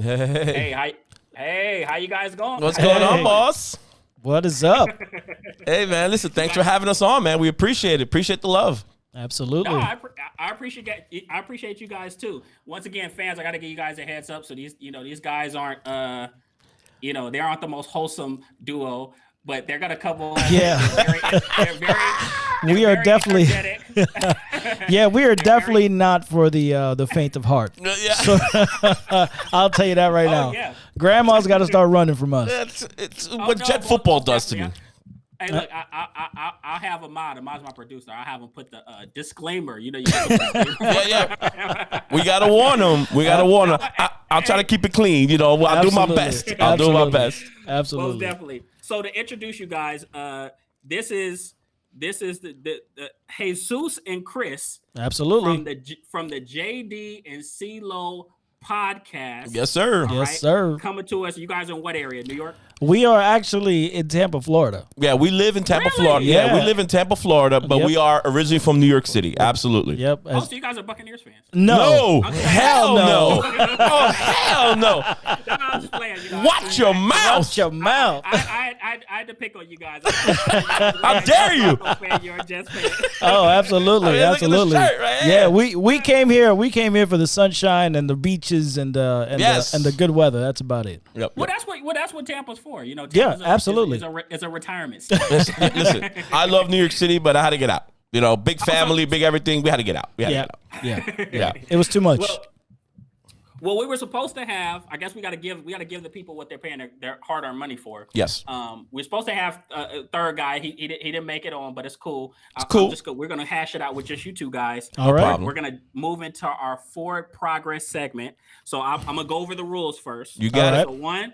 Hey, how you guys going? What's going on, boss? What is up? Hey, man, listen, thanks for having us on, man. We appreciate it. Appreciate the love. Absolutely. No, I appreciate you guys too. Once again, fans, I got to give you guys a heads up. So these guys aren't they aren't the most wholesome duo, but they're got a couple. Yeah. We are definitely. Yeah, we are definitely not for the faint of heart. Yeah. So, I'll tell you that right now. Yeah. Grandma's got to start running from us. It's what jet football does to me. Hey, look, I'll have Ahmad. Ahmad's my producer. I'll have him put the disclaimer. You know, Yeah. We gotta warn them. I'll try to keep it clean. You know, I'll do my best. I'll do my best. Absolutely. Most definitely. So to introduce you guys, this is the Jesus and Chris. Absolutely. From the JD and CeeLo podcast. Yes, sir. Yes, sir. Coming to us. You guys in what area? New York? We are actually in Tampa, Florida. Yeah, we live in Tampa, Really? Florida. Yeah, Yeah. we live in Tampa, Florida, but we are originally from New York City. Absolutely. Yep. Oh, so you guys are Buccaneers fans? No. Hell no. Oh, hell no. I'm just playing. You know, Watch your mouth. Watch your mouth. I had to pick on you guys. How dare you? You're a Jets fan. Oh, absolutely, I mean, look at the absolutely. shirt right here. Yeah, we came here. We came here for the sunshine and the beaches and Yes. the good weather. That's about it. Yep. Well, that's what Tampa's for. You know, Yeah, Tampa's absolutely. It's a retirement city. Listen, I love New York City, but I had to get out. You know, big family, big everything. We had to get out. We had to get out. Yeah. It was too much. Well, we were supposed to have. I guess we got to give the people what they're paying their hard-earned money for. Yes. We're supposed to have a third guy. He didn't make it on, but it's cool. Cool. We're gonna hash it out with just you two guys. All right. problem. We're gonna move into our forward progress segment. So I'm gonna go over the rules first. You got All it. So one.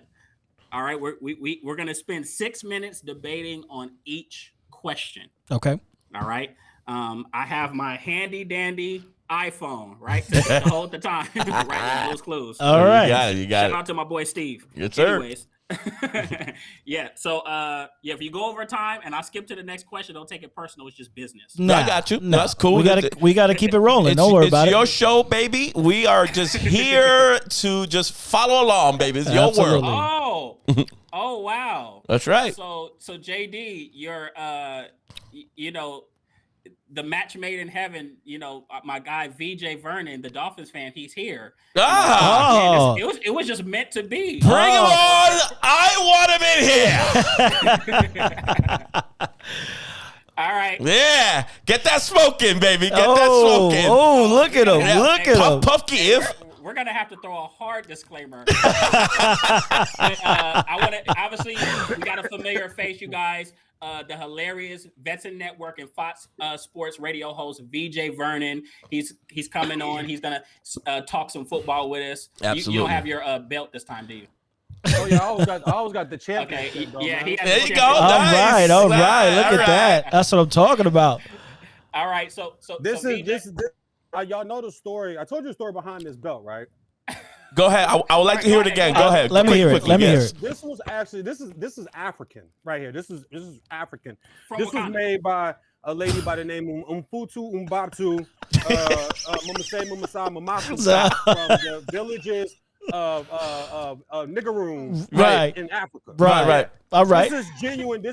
All right, we're gonna spend 6 minutes debating on each question. Okay. All right. I have my handy dandy iPhone, right, to hold the time. Right, those clues. All right. You got Shout it. out to my boy Steve. Yes, sir. Anyways, yeah. So if you go over time and I skip to the next question, don't take it personal. It's just business. No, I got you. That's cool. We gotta keep it rolling. Don't worry about It's your it. show, baby. We are just here to just follow along, baby. It's your Absolutely. world. Oh wow. That's right. So JD, you're the match made in heaven, my guy VJ Vernon, the Dolphins fan, he's here. Ah. And it was just meant to be. Bring him on. I want him in here. All right. Yeah. Get that smoking, baby. Get that Oh, smoking. look at him. Yeah. Look at him. Puff give. We're gonna have to throw a hard disclaimer. I want to obviously we got a familiar face, you guys. The hilarious Veteran Network and Fox Sports radio host VJ Vernon. He's coming on. He's gonna talk some football with us. Absolutely. You don't have your belt this time, do you? Oh yeah, I always got the championship. Okay. Though, Yeah. man. He has There the you go. championship. All Nice. right. Look All at that. That's what I'm talking about. All right. So This so is VJ, y'all know the story. I told you the story behind this belt, right? Go ahead. I would like to hear it again. Go ahead. Let me hear it. Quickly, Let me hear yes. it. This was actually this is African right here. This is African. From This was Wakanda. made by a lady by the name of Mfutu Mbatu Mamasa from the villages of Niggeroons Right. in Africa. Right. All right. This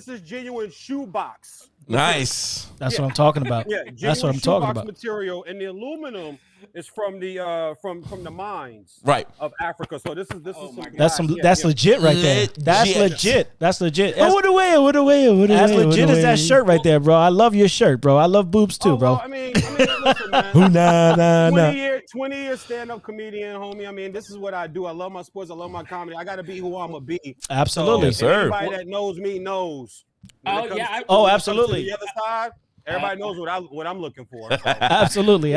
is genuine shoebox. Nice. That's what I'm talking about. Yeah, That's what I'm talking about. material, and the aluminum is from the from the mines Right. of Africa. So this is Oh my some God. That's legit right there. That's Legit. legit. That's legit. Oh, As legit as that shirt right there, bro. I love your shirt, bro. I love boobs too, bro. Well, I mean, listen, man. Ooh, nah. 20 years stand-up comedian, homie. I mean, this is what I do. I love my sports. I love my comedy. I got to be who I'm gonna be. Absolutely. Yes, sir. Everybody that knows me knows. When Oh, it comes yeah, to- I- when it Oh, comes to absolutely. The other side, everybody knows what I'm looking for. So, Absolutely.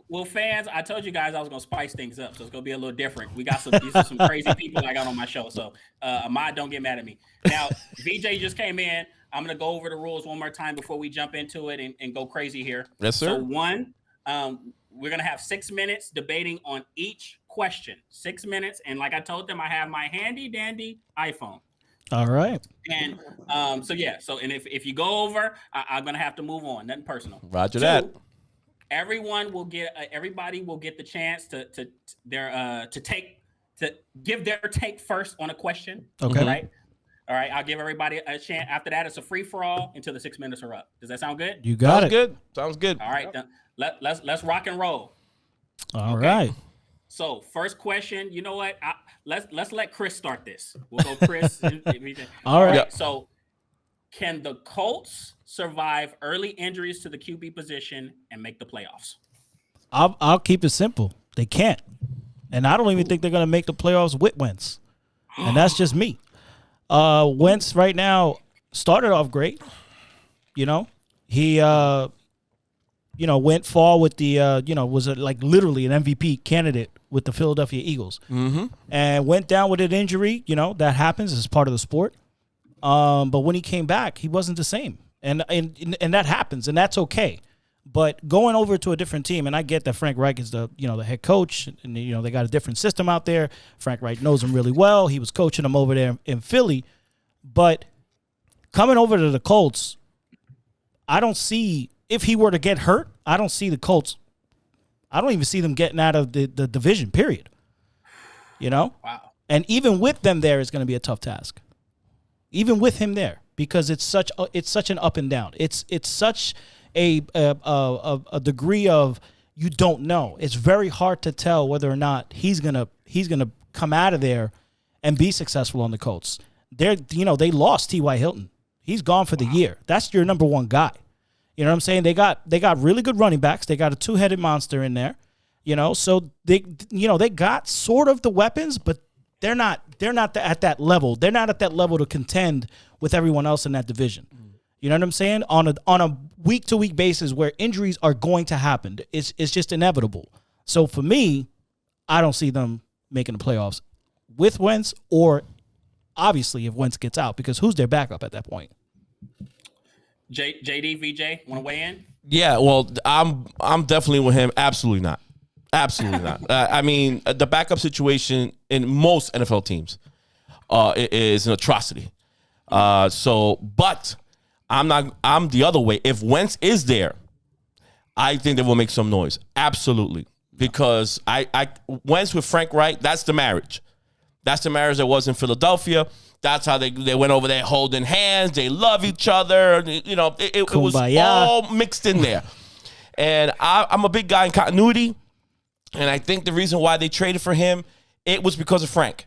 Well, fans, I told you guys I was gonna spice things up, so it's gonna be a little different. These are some crazy people I got on my show, so Ahmad, don't get mad at me. Now, VJ just came in. I'm gonna go over the rules one more time before we jump into it and go crazy here. Yes, sir. So one, we're gonna have 6 minutes debating on each question. 6 minutes, and like I told them, I have my handy dandy iPhone. All right. And so if you go over, I'm gonna have to move on. Nothing personal. Roger Two, that. everybody will get the chance to take to give their take first on a question. Okay. Right. All right. I'll give everybody a chance. After that, it's a free for all until the 6 minutes are up. Does that sound good? You got it. Good. Sounds good. All right. Then let's rock and roll. All right. So first question. You know what? Let's let Chris start this. We'll go Chris. All right. Yep. So can the Colts survive early injuries to the QB position and make the playoffs? I'll keep it simple. They can't. And I don't even think they're going to make the playoffs with Wentz. And that's just me. Wentz right now started off great. You know, he, went far with the, was like literally an MVP candidate with the Philadelphia Eagles. Mm-hmm. And went down with an injury. You know, that happens as part of the sport. But when he came back, he wasn't the same. And that happens, and that's okay. But going over to a different team, and I get that Frank Reich is the head coach, and they got a different system out there. Frank Reich knows him really well. He was coaching him over there in Philly. But coming over to the Colts, I don't see, if he were to get hurt, I don't see the Colts. I don't even see them getting out of the division, period. Wow. And even with them there, it's going to be a tough task. Even with him there, because it's such an up and down. It's such a degree of you don't know. It's very hard to tell whether or not he's gonna come out of there and be successful on the Colts. They lost T.Y. Hilton. He's gone for the year. That's your number one guy. You know what I'm saying? They got really good running backs. They got a two-headed monster in there. So they got sort of the weapons, but they're not at that level. They're not at that level to contend with everyone else in that division. You know what I'm saying? On a week-to-week basis where injuries are going to happen. It's just inevitable. So for me, I don't see them making the playoffs with Wentz, or obviously if Wentz gets out, because who's their backup at that point? JD, VJ, want to weigh in? Yeah, well, I'm definitely with him. Absolutely not. Absolutely not. I mean, the backup situation in most NFL teams is an atrocity. But I'm the other way. If Wentz is there, I think they will make some noise. Absolutely. Because Wentz with Frank Reich, that's the marriage. That's the marriage that was in Philadelphia. That's how they went over there holding hands. They love each other. It was all mixed in there. And I'm a big guy in continuity. And I think the reason why they traded for him, it was because of Frank.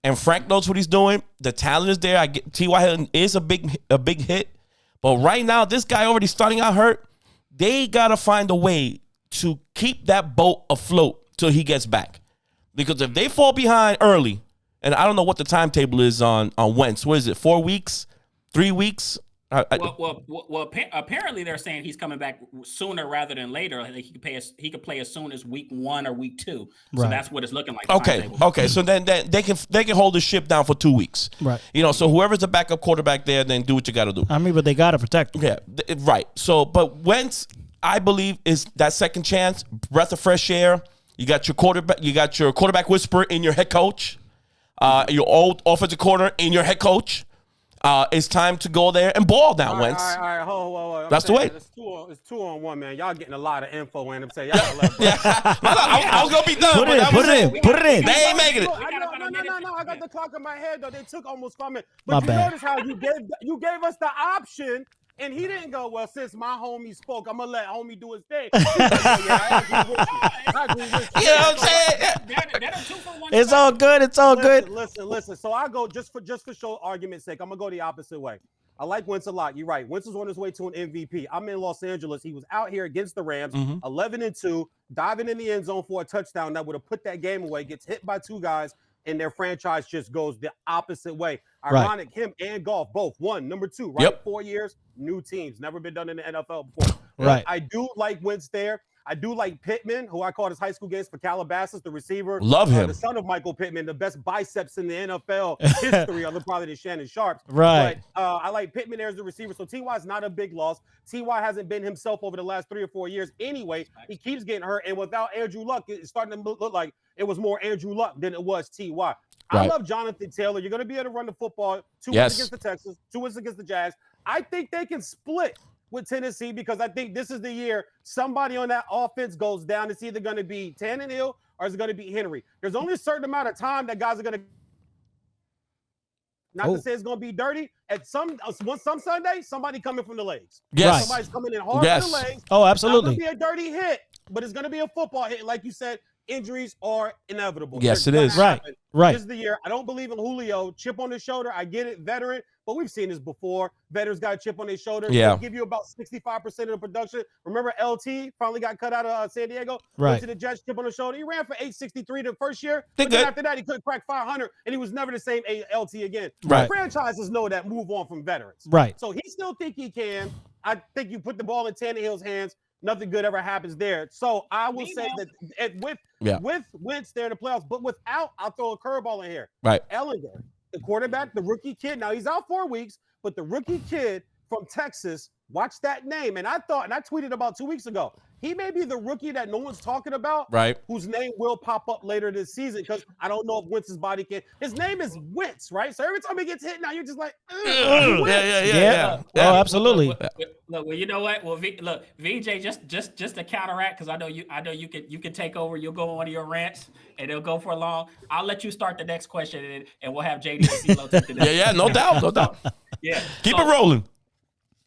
And Frank knows what he's doing. The talent is there. T.Y. Hilton is a big hit. But right now, this guy already starting out hurt. They got to find a way to keep that boat afloat till he gets back. Because if they fall behind early, and I don't know what the timetable is on Wentz. What is it, 4 weeks? 3 weeks? Well, apparently they're saying he's coming back sooner rather than later. Like he could play as soon as week 1 or week 2. So that's what it's looking like. Okay. So then they can hold the ship down for 2 weeks. Right. So whoever's the backup quarterback there, then do what you got to do. I mean, but they got to protect him. Yeah, right. So, but Wentz, I believe, is that second chance, breath of fresh air. You got your quarterback whisperer in your head coach. Your old offensive coordinator in your head coach. It's time to go there and ball down, Wentz. All right, hold. That's the way. It's 2-on-1, man. Y'all getting a lot of info in. I'm saying y'all got I was gonna be done. Put it in. They ain't making it. No. I got the clock in my head though. They took almost from it. My But bad. notice how you gave us the option. And he didn't go, well, since my homie spoke, I'm going to let homie do his thing. I agree with you. You know what I'm saying? It's all good. Listen. So I go, just for show argument's sake, I'm going to go the opposite way. I like Wentz a lot. You're right. Wentz is on his way to an MVP. I'm in Los Angeles. He was out here against the Rams, 11-2, diving in the end zone for a touchdown that would have put that game away, gets hit by 2 guys, and their franchise just goes the opposite way. Ironic, him and Goff both won. Number 2, right? Yep. 4 years, new teams. Never been done in the NFL before. Right. But I do like Wentz there. I do like Pittman, who I called his high school games for Calabasas, the receiver. Love him. The son of Michael Pittman, the best biceps in the NFL history, other probably than Shannon Sharps. Right. But I like Pittman there as the receiver. So T.Y. is not a big loss. T.Y. hasn't been himself over the last 3 or 4 years anyway. He keeps getting hurt. And without Andrew Luck, it's starting to look like it was more Andrew Luck than it was T.Y. I love Jonathan Taylor. You're going to be able to run the football. 2 wins against the Texans, 2 wins against the Jags. I think they can split with Tennessee because I think this is the year somebody on that offense goes down. It's either going to be Tannehill or it's going to be Henry. There's only a certain amount of time that guys are going to. Not to say it's going to be dirty. At some Sunday, somebody coming from the legs. Yes. Somebody's coming in hard from the legs. Oh, absolutely. It's going to be a dirty hit, but it's going to be a football hit. Like you said, injuries are inevitable. Yes, it is. Right. This is the year. I don't believe in Julio. Chip on his shoulder. I get it, veteran, but we've seen this before. Veterans got a chip on their shoulder. Yeah. They give you about 65% of the production. Remember LT finally got cut out of San Diego? Right. Went to the Jets, chip on the shoulder. He ran for 863 the first year. They But then good. after that, he couldn't crack 500, and he was never the same LT again. Right. Franchises know that move on from veterans. Right. So he still think he can. I think you put the ball in Tannehill's hands. Nothing good ever happens there. So I will say that with Wentz there in the playoffs, but without, I'll throw a curveball in here. Right. Ellinger, the quarterback, the rookie kid. Now he's out 4 weeks, but the rookie kid from Texas, watch that name. And I tweeted about 2 weeks ago, he may be the rookie that no one's talking about, Right. whose name will pop up later this season because I don't know if Wentz's body can. His name is Wentz, right? So every time he gets hit now, you're just like, Yeah. Oh, absolutely. Look, well, you know what? Well, VJ, just to counteract, because I know you can take over. You'll go on one of your rants, and it'll go for long. I'll let you start the next question, and we'll have JD and CeeLo take the next. Yeah, no doubt. Yeah. Keep it rolling.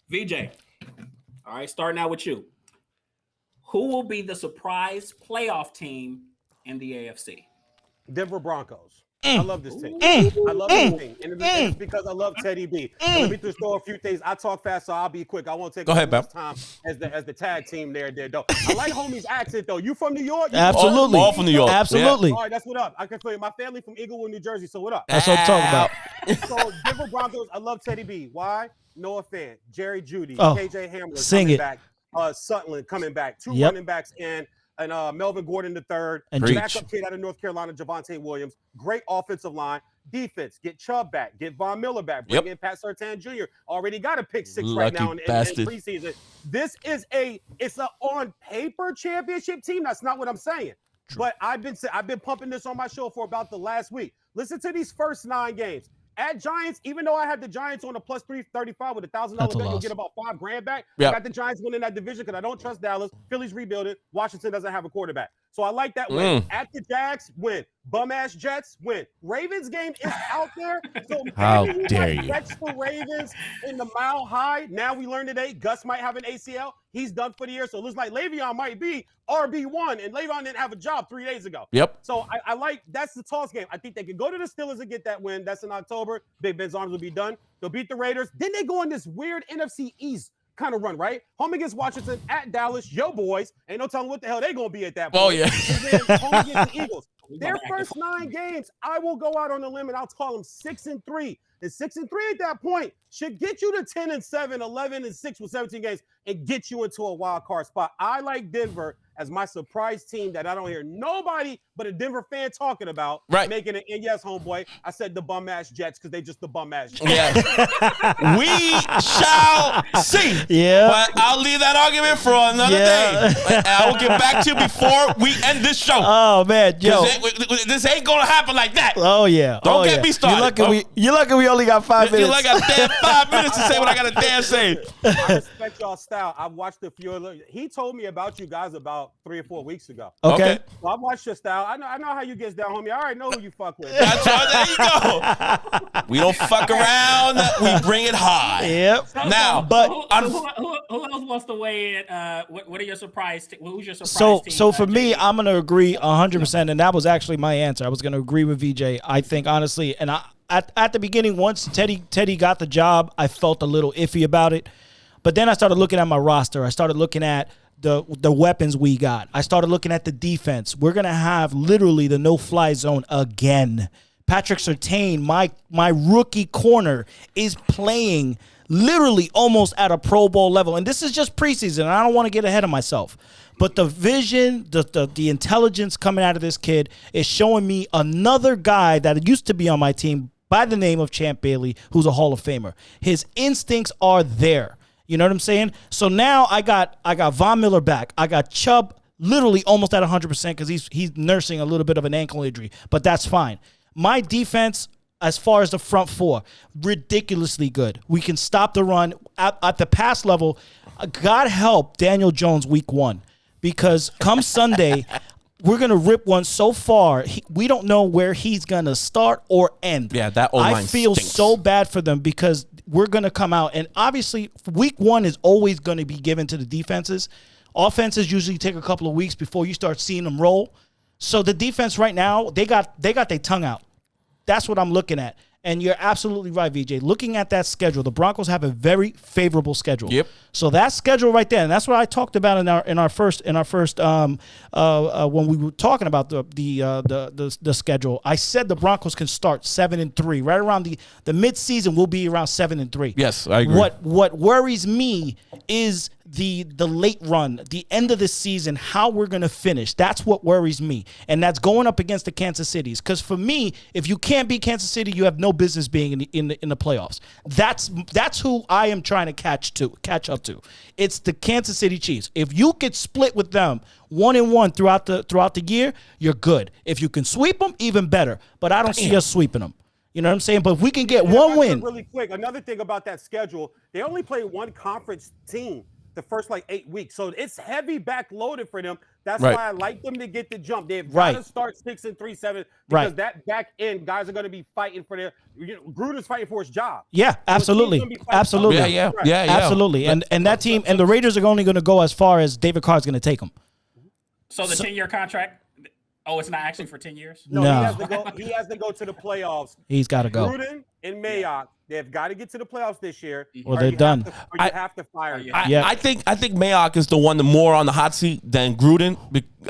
VJ, all right, starting out with you. Who will be the surprise playoff team in the AFC? Denver Broncos. I love this team. I love this team. And it's because I love Teddy B. And let me just throw a few things. I talk fast, so I'll be quick. I won't take up much time as the tag team there, though. I like homie's accent, though. You from New York? Absolutely. All from New York. Absolutely. All right, that's what up. I can feel you. My family from Inglewood, New Jersey, so what up? That's what I'm talking about. So Denver Broncos, I love Teddy B. Why? Noah Fant, Jerry Jeudy, Oh, KJ Hamler sing coming it. back, Sutton coming back, two Yep. running backs and Melvin Gordon III, And backup kid out of North Carolina, Javonte Williams. Great offensive line. Defense, get Chubb back, get Von Miller back, bring in Pat Surtain Jr. Already got a pick 6 right now in preseason. This is it's an on paper championship team. That's not what I'm saying. True. But I've been pumping this on my show for about the last week. Listen to these first 9 games. At Giants, even though I had the Giants on a plus 335 with $1,000 bet, you'll get about $5,000 back. Yep. I got the Giants winning that division because I don't trust Dallas. Philly's rebuilding. Washington doesn't have a quarterback. So I like that win. At the Jags, win. Bum-ass Jets, win. Ravens game is out there. So how dare you? Bets the Ravens in the Mile High. Now we learned today Gus might have an ACL. He's done for the year. So it looks like Le'Veon might be RB1, and Le'Veon didn't have a job 3 days ago. Yep. So I like that's the toss game. I think they could go to the Steelers and get that win. That's in October. Big Ben's arms will be done. They'll beat the Raiders. Then they go on this weird NFC East kind of run, right? Home against Washington, at Dallas, yo boys. Ain't no telling what the hell they gonna be at that point. Oh, yeah. And then home against the Eagles. Their first 9 games, I will go out on a limb and I'll call them 6-3. And 6-3 at that point should get you to 10-7, 11-6 with 17 games and get you into a wild card spot. I like Denver as my surprise team that I don't hear nobody but a Denver fan talking about making it. And yes, homeboy, I said the bum ass Jets because they just the bum ass Jets. Yeah. We shall see. Yeah. But I'll leave that argument for another day. I will get back to you before we end this show. Oh man, yo, this ain't gonna happen like that. Oh yeah. Don't get me started. You're lucky we only got 5 minutes. You're like I damn 5 minutes to say what I got to damn say. I respect y'all style. I've watched a few. He told me about you guys about 3 or 4 weeks ago. Okay. So I've watched your style. I know how you get down, homie. I already know who you fuck with. That's right. There you go. We don't fuck around. We bring it high. Yep. Now, but who else wants to weigh in? What are your surprise? Who's your surprise team? So for me, I'm gonna agree 100%, and that was actually my answer. I was gonna agree with VJ. I think honestly, and at the beginning, once Teddy got the job, I felt a little iffy about it. But then I started looking at my roster. I started looking at the weapons we got. I started looking at the defense. We're going to have literally the no-fly zone again. Patrick Surtain, my rookie corner, is playing literally almost at a Pro Bowl level. And this is just preseason, and I don't want to get ahead of myself. But the vision, the intelligence coming out of this kid is showing me another guy that used to be on my team by the name of Champ Bailey, who's a Hall of Famer. His instincts are there. You know what I'm saying? So now I got Von Miller back. I got Chubb literally almost at 100% because he's nursing a little bit of an ankle injury, but that's fine. My defense, as far as the front four, ridiculously good. We can stop the run at the pass level. God help Daniel Jones week 1, because come Sunday, we're going to rip one so far. We don't know where he's going to start or end. Yeah, that O-line I feel stinks. so bad for them because we're going to come out. And obviously, week 1 is always going to be given to the defenses. Offenses usually take a couple of weeks before you start seeing them roll. So the defense right now, they got their tongue out. That's what I'm looking at. And you're absolutely right, VJ. Looking at that schedule, the Broncos have a very favorable schedule. Yep. So that schedule right there, and that's what I talked about in our first when we were talking about the schedule. I said the Broncos can start 7-3. Right around the midseason, we'll be around 7-3. Yes, I agree. What worries me is the late run, the end of the season, how we're going to finish. That's what worries me. And that's going up against the Kansas Cities. Because for me, if you can't beat Kansas City, you have no business being in the playoffs. That's who I am trying to catch up to. It's the Kansas City Chiefs. If you could split with them 1-1 throughout the year, you're good. If you can sweep them, even better. But I don't see us sweeping them. You know what I'm saying? But if we can get one win. Really quick, another thing about that schedule, they only play one conference team the first 8 weeks. So it's heavy backloaded for them. That's Right. why I like them to get the jump. They've got to start 6-3-7 because that back end guys are going to be fighting for their Gruden's fighting for his job. Yeah, absolutely. Absolutely. Yeah. Absolutely. And that team and the Raiders are only going to go as far as David Carr's going to take them. So the 10-year contract. Oh, it's not actually for 10 years? No. He has to go to the playoffs. He's got to go. Gruden and Mayock, they've got to get to the playoffs this year. Well, they're done. You have to fire him. I think Mayock is the one more on the hot seat than Gruden.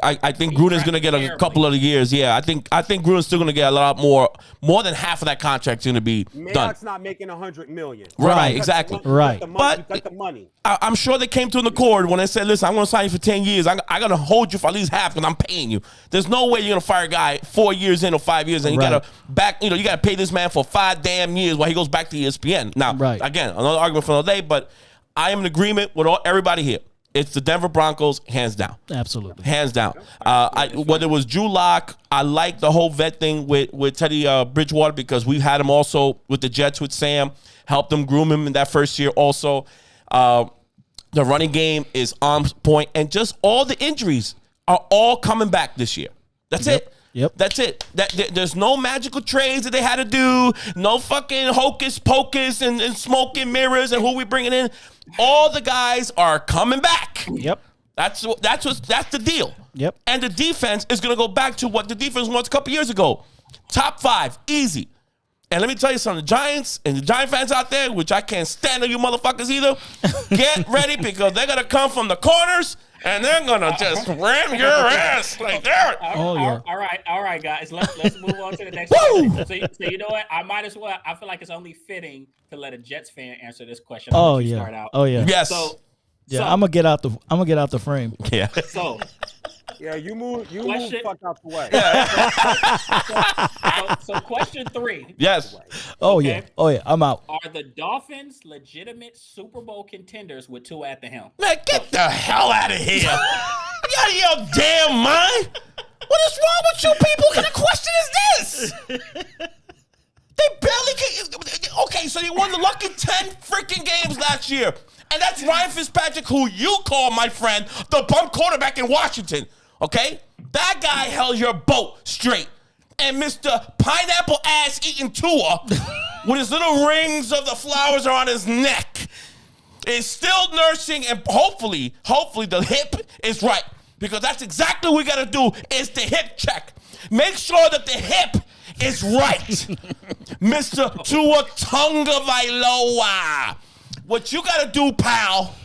I think Gruden's going to get a couple of the years. Yeah, I think Gruden's still going to get a lot more than half of that contract's going to be done. Mayock's not making $100 million. Right, exactly. Right. But the money. I'm sure they came to an accord when they said, listen, I'm going to sign you for 10 years. I'm going to hold you for at least half because I'm paying you. There's no way you're going to fire a guy 4 years in or 5 years and you got to you got to pay this man for 5 damn years while he goes back to ESPN. Now, again, another argument for another day, but I am in agreement with everybody here. It's the Denver Broncos, hands down. Absolutely. Hands down. Whether it was Drew Lock, I like the whole vet thing with Teddy Bridgewater because we had him also with the Jets with Sam, helped them groom him in that first year also. The running game is on point, and just all the injuries are all coming back this year. That's it. Yep. That's it. There's no magical trades that they had to do. No fucking hocus pocus and smoke and mirrors and who we bringing in. All the guys are coming back. Yep. That's the deal. Yep. And the defense is going to go back to what the defense was a couple years ago. Top 5, easy. And let me tell you something, the Giants and the Giant fans out there, which I can't stand you motherfuckers either, get ready because they're going to come from the corners and they're going to just ram your ass like that. All right, guys. Let's move on to the next question. So you know what? I might as well. I feel like it's only fitting to let a Jets fan answer this question. Start out. Oh yeah. Yes. I'm gonna get out the frame. Yeah. So you move fuck out the way. So question 3. Yes. Oh yeah. I'm out. Are the Dolphins legitimate Super Bowl contenders with Tua at the helm? Man, get the hell out of here. You out of your damn mind? What is wrong with you people? What kind of question is this? They barely can. Okay, so they won the lucky 10 freaking games last year. And that's Ryan Fitzpatrick, who you call, my friend, the bum quarterback in Washington. Okay? That guy held your boat straight. And Mr. Pineapple ass eating Tua, with his little rings of the flowers are on his neck, is still nursing, and hopefully the hip is right. Because that's exactly what we got to do is the hip check. Make sure that the hip is right. Mr. Tua Tonga Vailoa. What you got to do, pal,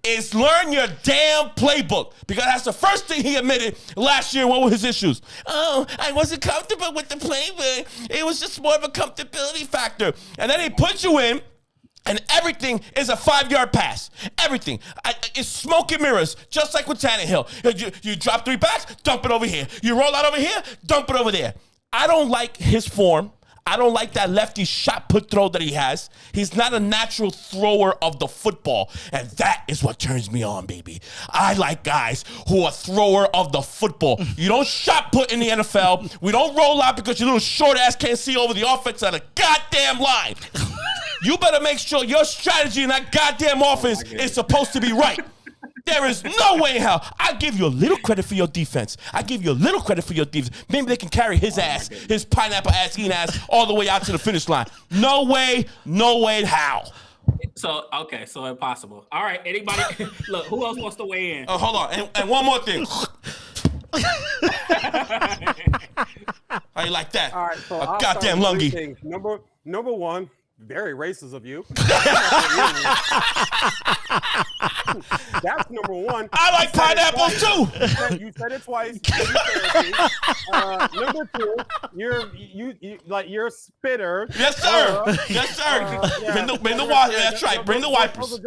is learn your damn playbook. Because that's the first thing he admitted last year. What were his issues? Oh, I wasn't comfortable with the playbook. It was just more of a comfortability factor. And then he puts you in, and everything is a 5-yard pass. Everything. It's smoke and mirrors, just like with Tannehill. You drop 3 backs, dump it over here. You roll out over here, dump it over there. I don't like his form. I don't like that lefty shot put throw that he has. He's not a natural thrower of the football. And that is what turns me on, baby. I like guys who are thrower of the football. You don't shot put in the NFL. We don't roll out because your little short ass can't see over the offense on a goddamn line. You better make sure your strategy in that goddamn offense is supposed to be right. There is no way in hell. I give you a little credit for your defense. Maybe they can carry his ass, his pineapple ass, eating ass, all the way out to the finish line. No way, how? So impossible. All right, anybody? Look, who else wants to weigh in? Hold on, and one more thing. How you like that? All right, so a goddamn lungie. Number one, very racist of you. That's number one. I like pineapples too. You said it twice. Number two, you're a spitter. Yes, sir. Bring the wipers. That's right. Bring the wipers.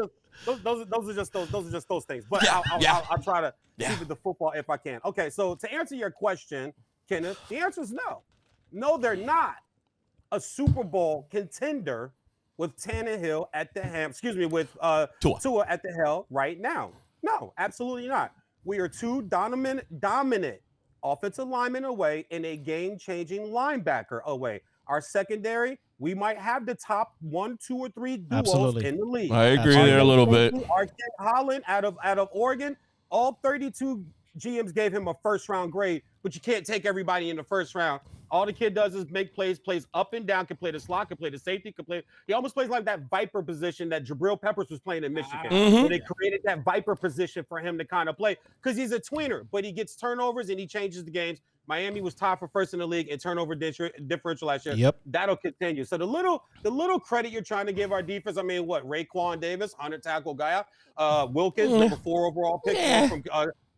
Those are just those things. But I'll try to keep it the football if I can. Okay, so to answer your question, Kenneth, the answer is no. No, they're not a Super Bowl contender with Tannehill at the helm. With Tua at the helm right now. No, absolutely not. We are two dominant offensive linemen away and a game-changing linebacker away. Our secondary, we might have the top 1, 2, or 3 duos in the league. I agree there a little bit. Our Kent Holland out of Oregon, all 32 GMs gave him a first-round grade, but you can't take everybody in the first round. All the kid does is make plays up and down, can play the slot, can play the safety, he almost plays like that Viper position that Jabril Peppers was playing in Michigan. So they created that Viper position for him to kind of play because he's a tweener, but he gets turnovers and he changes the games. Miami was tied for first in the league in turnover differential last year. Yep. That'll continue. So the little credit you're trying to give our defense, I mean, Raekwon Davis, 100 tackle guy, Wilkins, number 4 overall pick from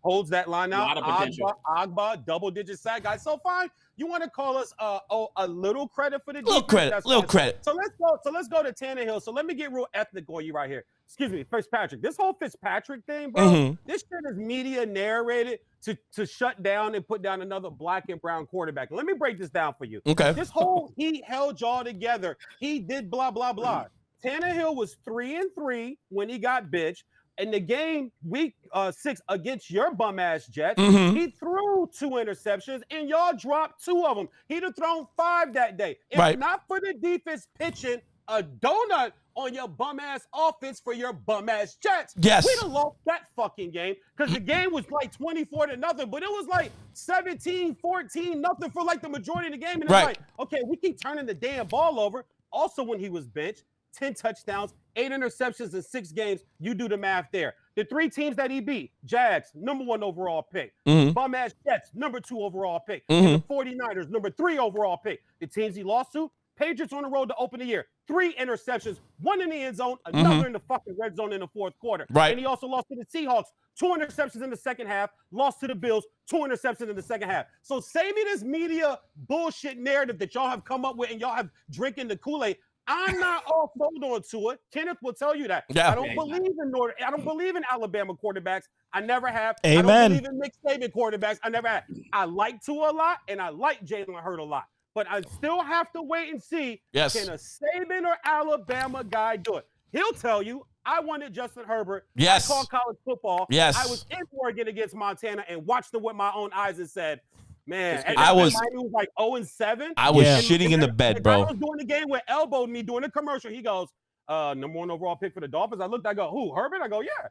holds that line out. Agba, double-digit sack guy. So fine. You want to call us a little credit for the defense? Little credit. So let's go to Tannehill. So let me get real ethnic on you right here. Excuse me, Fitzpatrick. This whole Fitzpatrick thing, bro. This shit is media narrated to shut down and put down another black and brown quarterback. Let me break this down for you. Okay. This whole he held y'all together. He did blah blah blah. Tannehill was 3-3 when he got bitched. In the game week 6 against your bum ass Jets, he threw 2 interceptions and y'all dropped 2 of them. He'd have thrown 5 that day. If not for the defense pitching a donut on your bum ass offense for your bum ass Jets, we'd have lost that fucking game because the game was like 24-0, but it was like 17-14-0 for like the majority of the game. And it's like, okay, we keep turning the damn ball over. Also, when he was benched, 10 touchdowns, 8 interceptions in 6 games. You do the math there. The 3 teams that he beat, Jags, number 1 overall pick. Bum-ass Jets, number 2 overall pick. And the 49ers, number 3 overall pick. The teams he lost to, Patriots on the road to open the year. 3 interceptions, 1 in the end zone, another in the fucking red zone in the 4th quarter. And he also lost to the Seahawks. 2 interceptions in the second half, lost to the Bills, 2 interceptions in the second half. So save me this media bullshit narrative that y'all have come up with and y'all have drinking the Kool-Aid. I'm not all sold on to it. Kenneth will tell you that. I don't believe in Alabama quarterbacks. I never have. Amen. I don't believe in Nick Saban quarterbacks. I never have. I like Tua a lot, and I like Jalen Hurts a lot. But I still have to wait and see, can a Saban or Alabama guy do it? He'll tell you, I wanted Justin Herbert. I called college football. I was in Oregon against Montana and watched them with my own eyes and said, man, I was like 0-7. I was shitting in the bed, bro. I was doing the game where elbowed me doing the commercial. He goes, number 1 overall pick for the Dolphins. I go, who? Herbert? I go, yeah.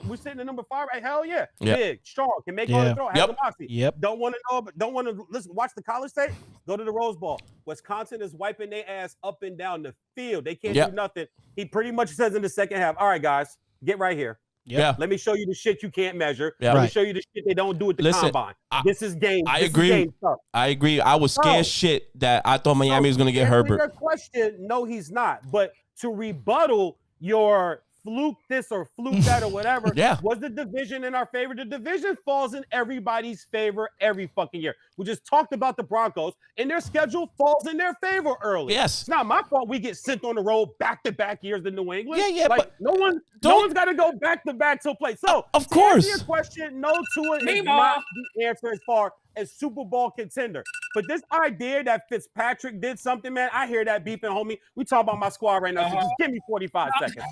We're sitting at number 5, right? Hell yeah. Big, strong, can make all the throw, has the moxie. Don't want to know, but don't want to listen. Watch the college tape. Go to the Rose Bowl. Wisconsin is wiping their ass up and down the field. They can't do nothing. He pretty much says in the second half, all right, guys, get right here. Let me show you the shit you can't measure. Let me show you the shit they don't do at the combine. This is game. I agree. I was scared shit that I thought Miami was going to get Herbert. Your question, no, he's not. But to rebuttal your fluke this or fluke that or whatever, was the division in our favor? The division falls in everybody's favor every fucking year. We just talked about the Broncos, and their schedule falls in their favor early. It's not my fault we get sent on the road back-to-back years in New England. Like, no one's got to go back-to-back till play. So, of course, to answer your question, no to it is not the answer as far as Super Bowl contender. But this idea that Fitzpatrick did something, man, I hear that beeping, homie. We talk about my squad right now, so just give me 45 seconds.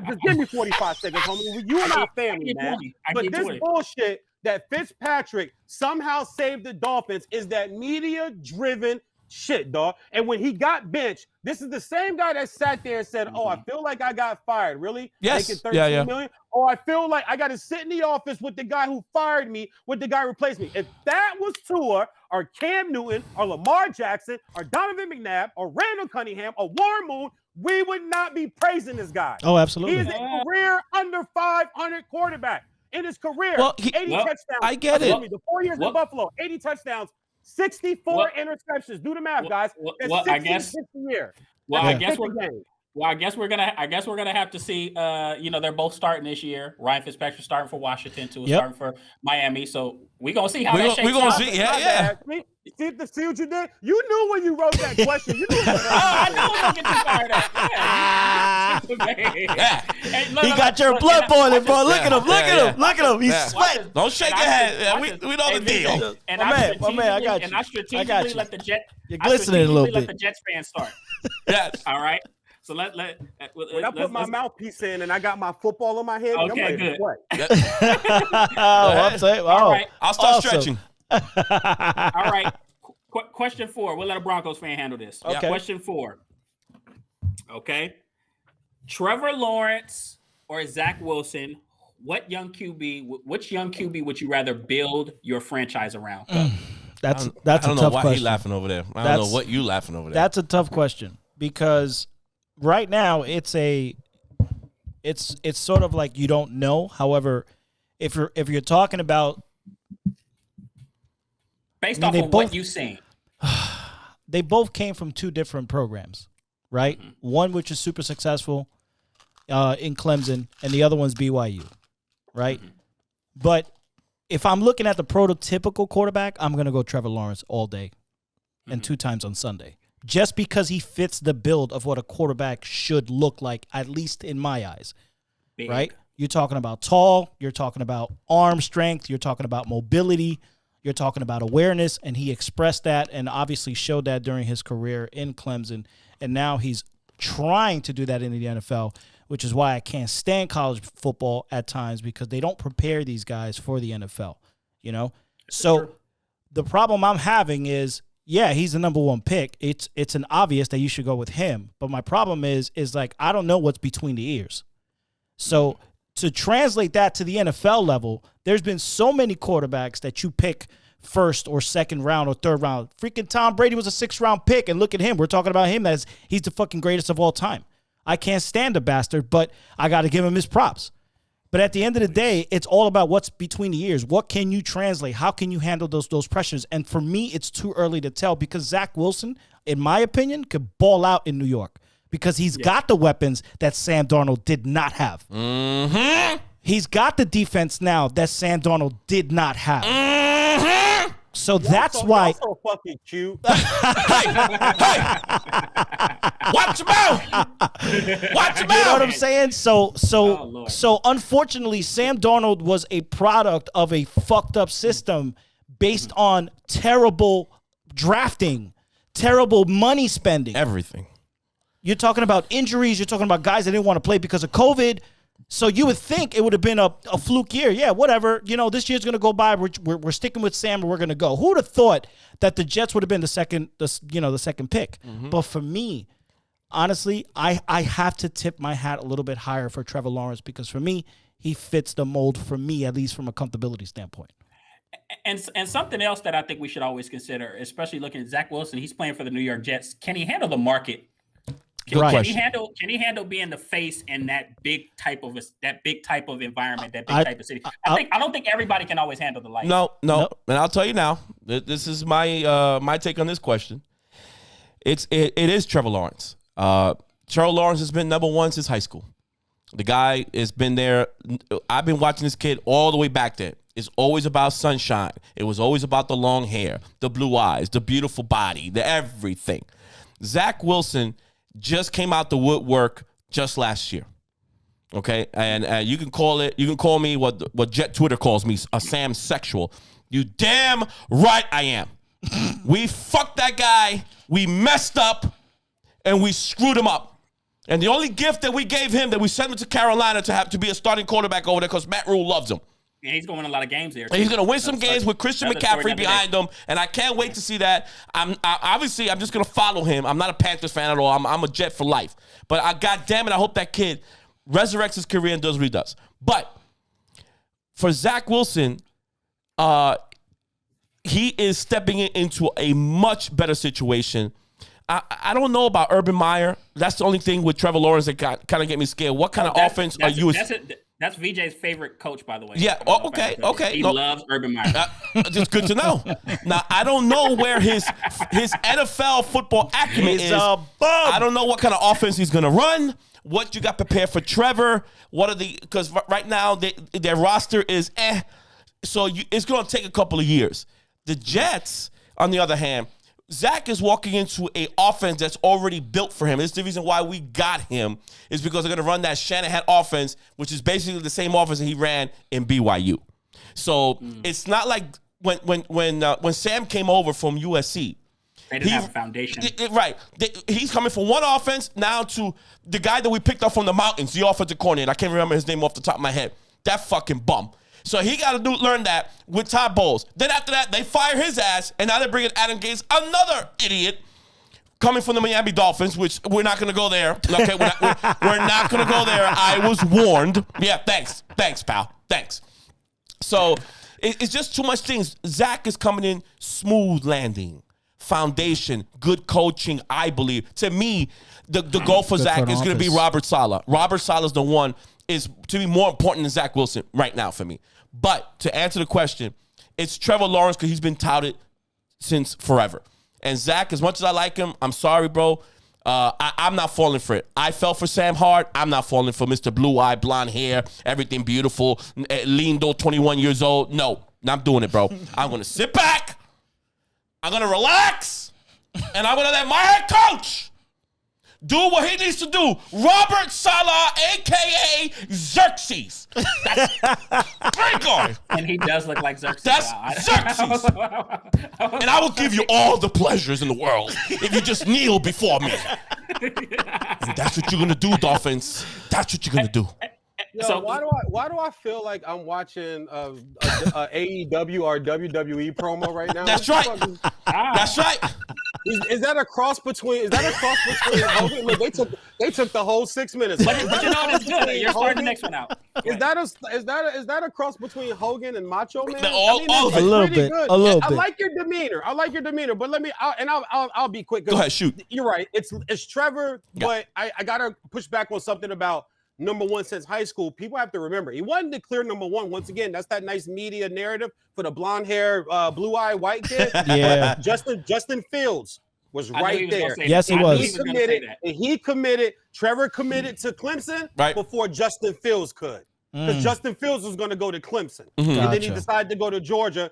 Just give me 45 seconds, homie. You and I family, man. But this bullshit that Fitzpatrick somehow saved the Dolphins is that media-driven shit, dog. And when he got benched, this is the same guy that sat there and said, "Oh, I feel like I got fired." Really? Yes. Making 13 million? Oh, I feel like I got to sit in the office with the guy who fired me, with the guy who replaced me. If that was Tua or Cam Newton or Lamar Jackson or Donovan McNabb or Randall Cunningham or Warren Moon, we would not be praising this guy. Oh, absolutely. He is a career under 500 quarterback. In his career, Well, 80 touchdowns. I get it. The 4 years in Buffalo, 80 touchdowns, 64 interceptions. Do the math, guys. That's 60 a year. I guess we're gonna have to see. They're both starting this year. Ryan Fitzpatrick starting for Washington, Tua starting for Miami. So we're gonna see how that shakes out. We're gonna see. Yeah. See what you did? You knew when you wrote that question. You knew. I know I'm gonna get you fired up. He got your blood boiling, bro. Look at him. Look at him. He's sweating. Don't shake your head. We know the deal. And my man, I got you. And I strategically let the Jets. You're glistening a little bit. Let the Jets fans start. Yes. All right. So when I put my mouthpiece in and I got my football on my head, okay, I'm ready to play. All right. I'll start stretching. All right. Question 4. We'll let a Broncos fan handle this. Okay. Question 4. Okay. Trevor Lawrence or Zach Wilson? Which young QB would you rather build your franchise around? That's a tough question. I don't know why he's laughing over there. I don't know what you laughing over there. That's a tough question because right now it's sort of like you don't know. However, if you're talking about based off of what you've seen, they both came from two different programs, right? Mm-hmm. One which is super successful in Clemson, and the other one's BYU, right? Mm-hmm. But if I'm looking at the prototypical quarterback, I'm going to go Trevor Lawrence all day and 2 times on Sunday, just because he fits the build of what a quarterback should look like, at least in my eyes, right? You're talking about tall, you're talking about arm strength, you're talking about mobility, you're talking about awareness, and he expressed that and obviously showed that during his career in Clemson, and now he's trying to do that in the NFL, which is why I can't stand college football at times, because they don't prepare these guys for the NFL, you know? So the problem I'm having is, yeah, he's the number 1 pick. It's an obvious that you should go with him. But my problem is like, I don't know what's between the ears. So to translate that to the NFL level, there's been so many quarterbacks that you pick first or second round or third round. Freaking Tom Brady was a 6th round pick, and look at him. We're talking about him as he's the fucking greatest of all time. I can't stand the bastard, but I got to give him his props. But at the end of the day, it's all about what's between the ears. What can you translate? How can you handle those pressures? And for me, it's too early to tell, because Zach Wilson, in my opinion, could ball out in New York because he's got the weapons that Sam Darnold did not have. Mm-hmm. He's got the defense now that Sam Darnold did not have. Mm-hmm. So that's why. So fucking cute. Hey! Watch your mouth! Watch your mouth! You know what I'm saying? So unfortunately, Sam Darnold was a product of a fucked up system based on terrible drafting, terrible money spending. Everything. You're talking about injuries. You're talking about guys that didn't want to play because of COVID. So you would think it would have been a fluke year. Yeah, whatever. You know, this year's going to go by. We're sticking with Sam, and we're going to go. Who would have thought that the Jets would have been the second pick? Mm-hmm. But for me, honestly, I have to tip my hat a little bit higher for Trevor Lawrence, because for me, he fits the mold for me, at least from a comfortability standpoint. And something else that I think we should always consider, especially looking at Zach Wilson, he's playing for the New York Jets. Can he handle the market? Can he handle being the face in that big type of environment, that big type of city? I don't think everybody can always handle the light. No. And I'll tell you now, this is my take on this question. It is Trevor Lawrence. Trevor Lawrence has been number 1 since high school. The guy has been there. I've been watching this kid all the way back then. It's always about sunshine. It was always about the long hair, the blue eyes, the beautiful body, the everything. Zach Wilson just came out the woodwork just last year. Okay? And you can call me what Jet Twitter calls me, a Sam sexual. You damn right I am. We fucked that guy. We messed up, and we screwed him up. And the only gift that we gave him, that we sent him to Carolina to be a starting quarterback over there, because Matt Rule loves him. Yeah, he's going to win a lot of games there. And he's going to win some games with Christian McCaffrey behind him, and I can't wait to see that. I'm just going to follow him. I'm not a Panthers fan at all. I'm a Jet for life. But God damn it, I hope that kid resurrects his career and does what he does. But for Zach Wilson, he is stepping into a much better situation. I don't know about Urban Meyer. That's the only thing with Trevor Lawrence that kind of get me scared. What kind of offense are you? That's VJ's favorite coach, by the way. Yeah. Okay. He loves Urban Meyer. Just good to know. Now, I don't know where his NFL football acumen is. I don't know what kind of offense he's going to run. What you got prepared for Trevor? Because right now their roster is so it's going to take a couple of years. The Jets, on the other hand, Zach is walking into an offense that's already built for him. It's the reason why we got him is because they're going to run that Shanahan offense, which is basically the same offense that he ran in BYU. So it's not like when Sam came over from USC. They didn't have a foundation. Right. He's coming from one offense now to the guy that we picked up from the mountains, the offensive coordinator. I can't remember his name off the top of my head. That fucking bum. So he got to learn that with Todd Bowles. Then after that, they fire his ass, and now they're bringing Adam Gase, another idiot, coming from the Miami Dolphins, which we're not going to go there. Okay, we're not going to go there. I was warned. Yeah, thanks, pal. Thanks. So it's just too much things. Zach is coming in smooth landing, foundation, good coaching, I believe. To me, the goal for Zach is going to be Robert Saleh. Robert Saleh is the one is to be more important than Zach Wilson right now for me. But to answer the question, it's Trevor Lawrence because he's been touted since forever. And Zach, as much as I like him, I'm sorry, bro. I'm not falling for it. I fell for Sam Hart. I'm not falling for Mr. Blue Eye, blonde hair, everything beautiful, lindo, 21 years old. No, not doing it, bro. I'm going to sit back. I'm going to relax. And I'm going to let my head coach do what he needs to do. Robert Saleh, a.k.a. Xerxes. That's great guy. And he does look like Xerxes. That's Xerxes. And I will give you all the pleasures in the world if you just kneel before me. And that's what you're going to do, Dolphins. That's what you're going to do. Yo, so why do I feel like I'm watching a AEW or WWE promo right now? That's right. That's right. Is that a cross between? Hogan? Look, they took the whole 6 minutes. But you know it's good. You're starting the next one out. Is that a cross between Hogan and Macho Man? All of it. A little bit. I like your demeanor. But let me. I'll be quick. Go ahead, shoot. You're right. It's Trevor, but I gotta push back on something about number one since high school. People have to remember he wasn't the clear number one. Once again, that's that nice media narrative for the blonde hair, blue eye white kid. Yeah. Justin Fields was right there. Yes, he was. He committed. Trevor committed to Clemson before Justin Fields could. Because Justin Fields was going to go to Clemson. And then he decided to go to Georgia.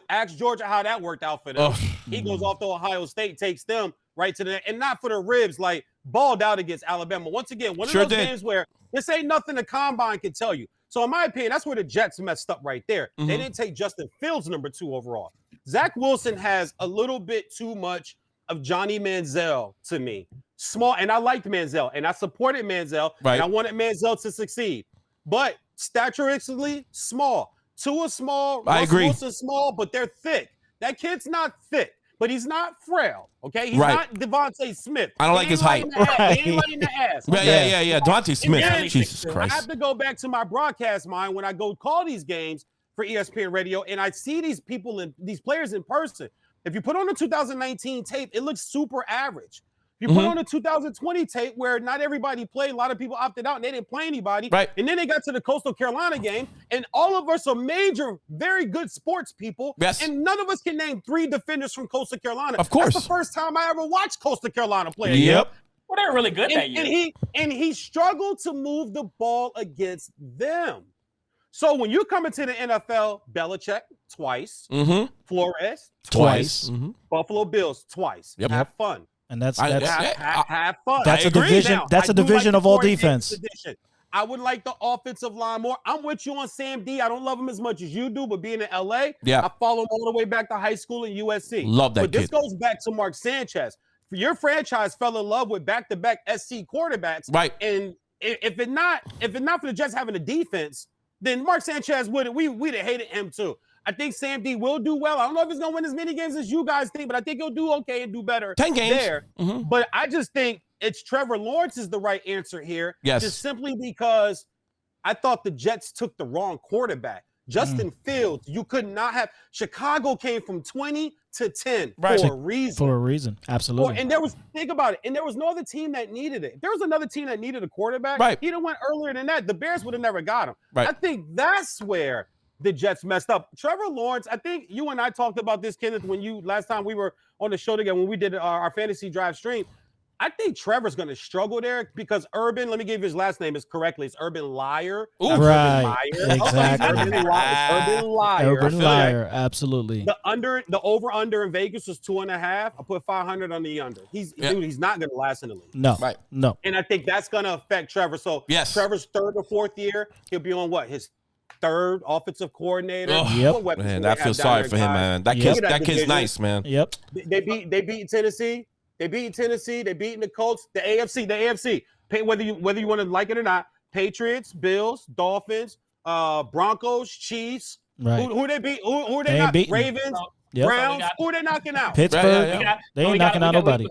Ask Georgia how that worked out for them. He goes off to Ohio State, takes them right to the – and not for the ribs, like balled out against Alabama. Once again, one of those games where this ain't nothing the combine can tell you. So in my opinion, that's where the Jets messed up right there. They didn't take Justin Fields number 2 overall. Zach Wilson has a little bit too much of Johnny Manziel to me. Small, and I liked Manziel, and I supported Manziel, and I wanted Manziel to succeed. But staturistically, small. Tua small, I agree. Wilson small, but they're thick. That kid's not thick, but he's not frail. Okay, he's not Devontae Smith. I don't like his height. He ain't letting the ass. Okay? Yeah. Devontae Smith. Jesus Christ. I have to go back to my broadcast mind when I go call these games for ESPN Radio, and I see these players in person. If you put on the 2019 tape, it looks super average. You put on the 2020 tape where not everybody played. A lot of people opted out and they didn't play anybody. Right. And then they got to the Coastal Carolina game, and all of us are major, very good sports people. Yes. And none of us can name 3 defenders from Coastal Carolina. Of course. That's the first time I ever watched Coastal Carolina play. Yep. Well, they were really good that year. And he struggled to move the ball against them. So when you come into the NFL, Belichick twice, Flores twice, Buffalo Bills twice. Yep. Have fun. And that's have fun. That's a division. Now, that's a division of all defense. I would like the offensive line more. I'm with you on Sam D. I don't love him as much as you do, but being in LA, I follow him all the way back to high school and USC. Love that But kid. this goes back to Mark Sanchez. Your franchise fell in love with back-to-back SC quarterbacks. Right. And if it not for the Jets having a defense, then Mark Sanchez we'd have hated him too. I think Sam D will do well. I don't know if he's gonna win as many games as you guys think, but I think he'll do okay and do better 10 games there. Mm-hmm. But I just think it's Trevor Lawrence is the right answer here. Yes. Just simply because I thought the Jets took the wrong quarterback. Justin Fields, you could not have. Chicago came from 20 to 10 for a reason. For a reason, absolutely. And think about it, and there was no other team that needed it. If there was another team that needed a quarterback, he'd have went earlier than that. The Bears would have never got him. Right. I think that's where the Jets messed up. Trevor Lawrence, I think you and I talked about this, Kenneth, when last time we were on the show together, when we did our fantasy drive stream. I think Trevor's going to struggle there because Urban, let me give you his last name is correctly. It's Urban Liar. Right. Exactly. Urban Liar. Absolutely. The over-under in Vegas was 2.5. I put 500 on the under. He's not going to last in the league. No. Right. No. And I think that's going to affect Trevor. So Trevor's third or fourth year, he'll be on his third offensive coordinator. Man, I feel sorry for him, man. That kid's nice, man. Yep. They beat Tennessee. They beat Tennessee. They beat the Colts. The AFC. Whether you want to like it or not, Patriots, Bills, Dolphins, Broncos, Chiefs. Right. Who they beat? Who they not? Ravens, Browns. Who they knocking out? Pittsburgh. They ain't knocking out nobody.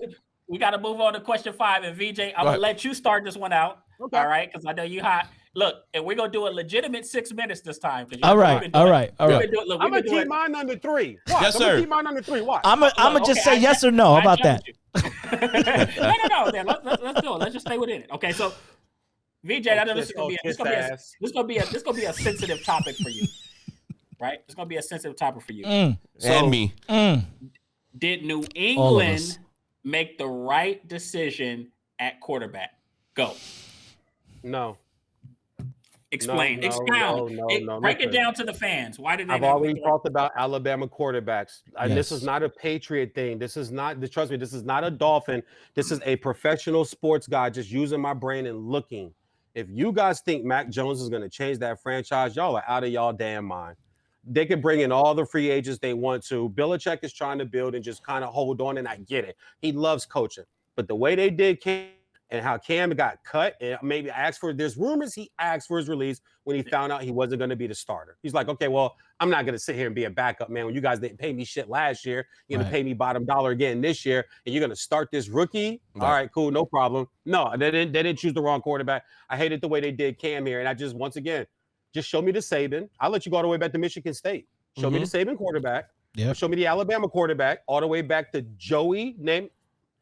We got to move on to question 5. And VJ, I'm going to let you start this one out. Okay. All right? Because I know you hot. Look, and we're going to do a legitimate 6 minutes this time. All right. I'm going to keep mine under 3. Watch. Yes, sir. I'm going to keep mine under 3. Watch. I'm going to just say yes or no. How about that? No. Then let's do it. Let's just stay within it. Okay, so VJ, I know this is going to be a sensitive topic for you. Right? It's going to be a sensitive topic for you. And me. Did New England make the right decision at quarterback? Go. No. Explain. Expound. Break it down to the fans. Why did they? I've already talked about Alabama quarterbacks. This is not a Patriot thing. This is not. Trust me. This is not a Dolphin. This is a professional sports guy just using my brain and looking. If you guys think Mac Jones is going to change that franchise, y'all are out of y'all damn mind. They can bring in all the free agents they want to. Belichick is trying to build and just kind of hold on, and I get it. He loves coaching, but the way they did Cam and how Cam got cut, and maybe there's rumors he asked for his release when he found out he wasn't going to be the starter. He's like, okay, well, I'm not going to sit here and be a backup, man. When you guys didn't pay me shit last year, you're going to pay me bottom dollar again this year, and you're going to start this rookie? All right, cool, no problem. No, they didn't choose the wrong quarterback. I hated the way they did Cam here, and I just, once again, just show me the Saban. I'll let you go all the way back to Michigan State. Show me the Saban quarterback. Yeah. Show me the Alabama quarterback all the way back to Joey,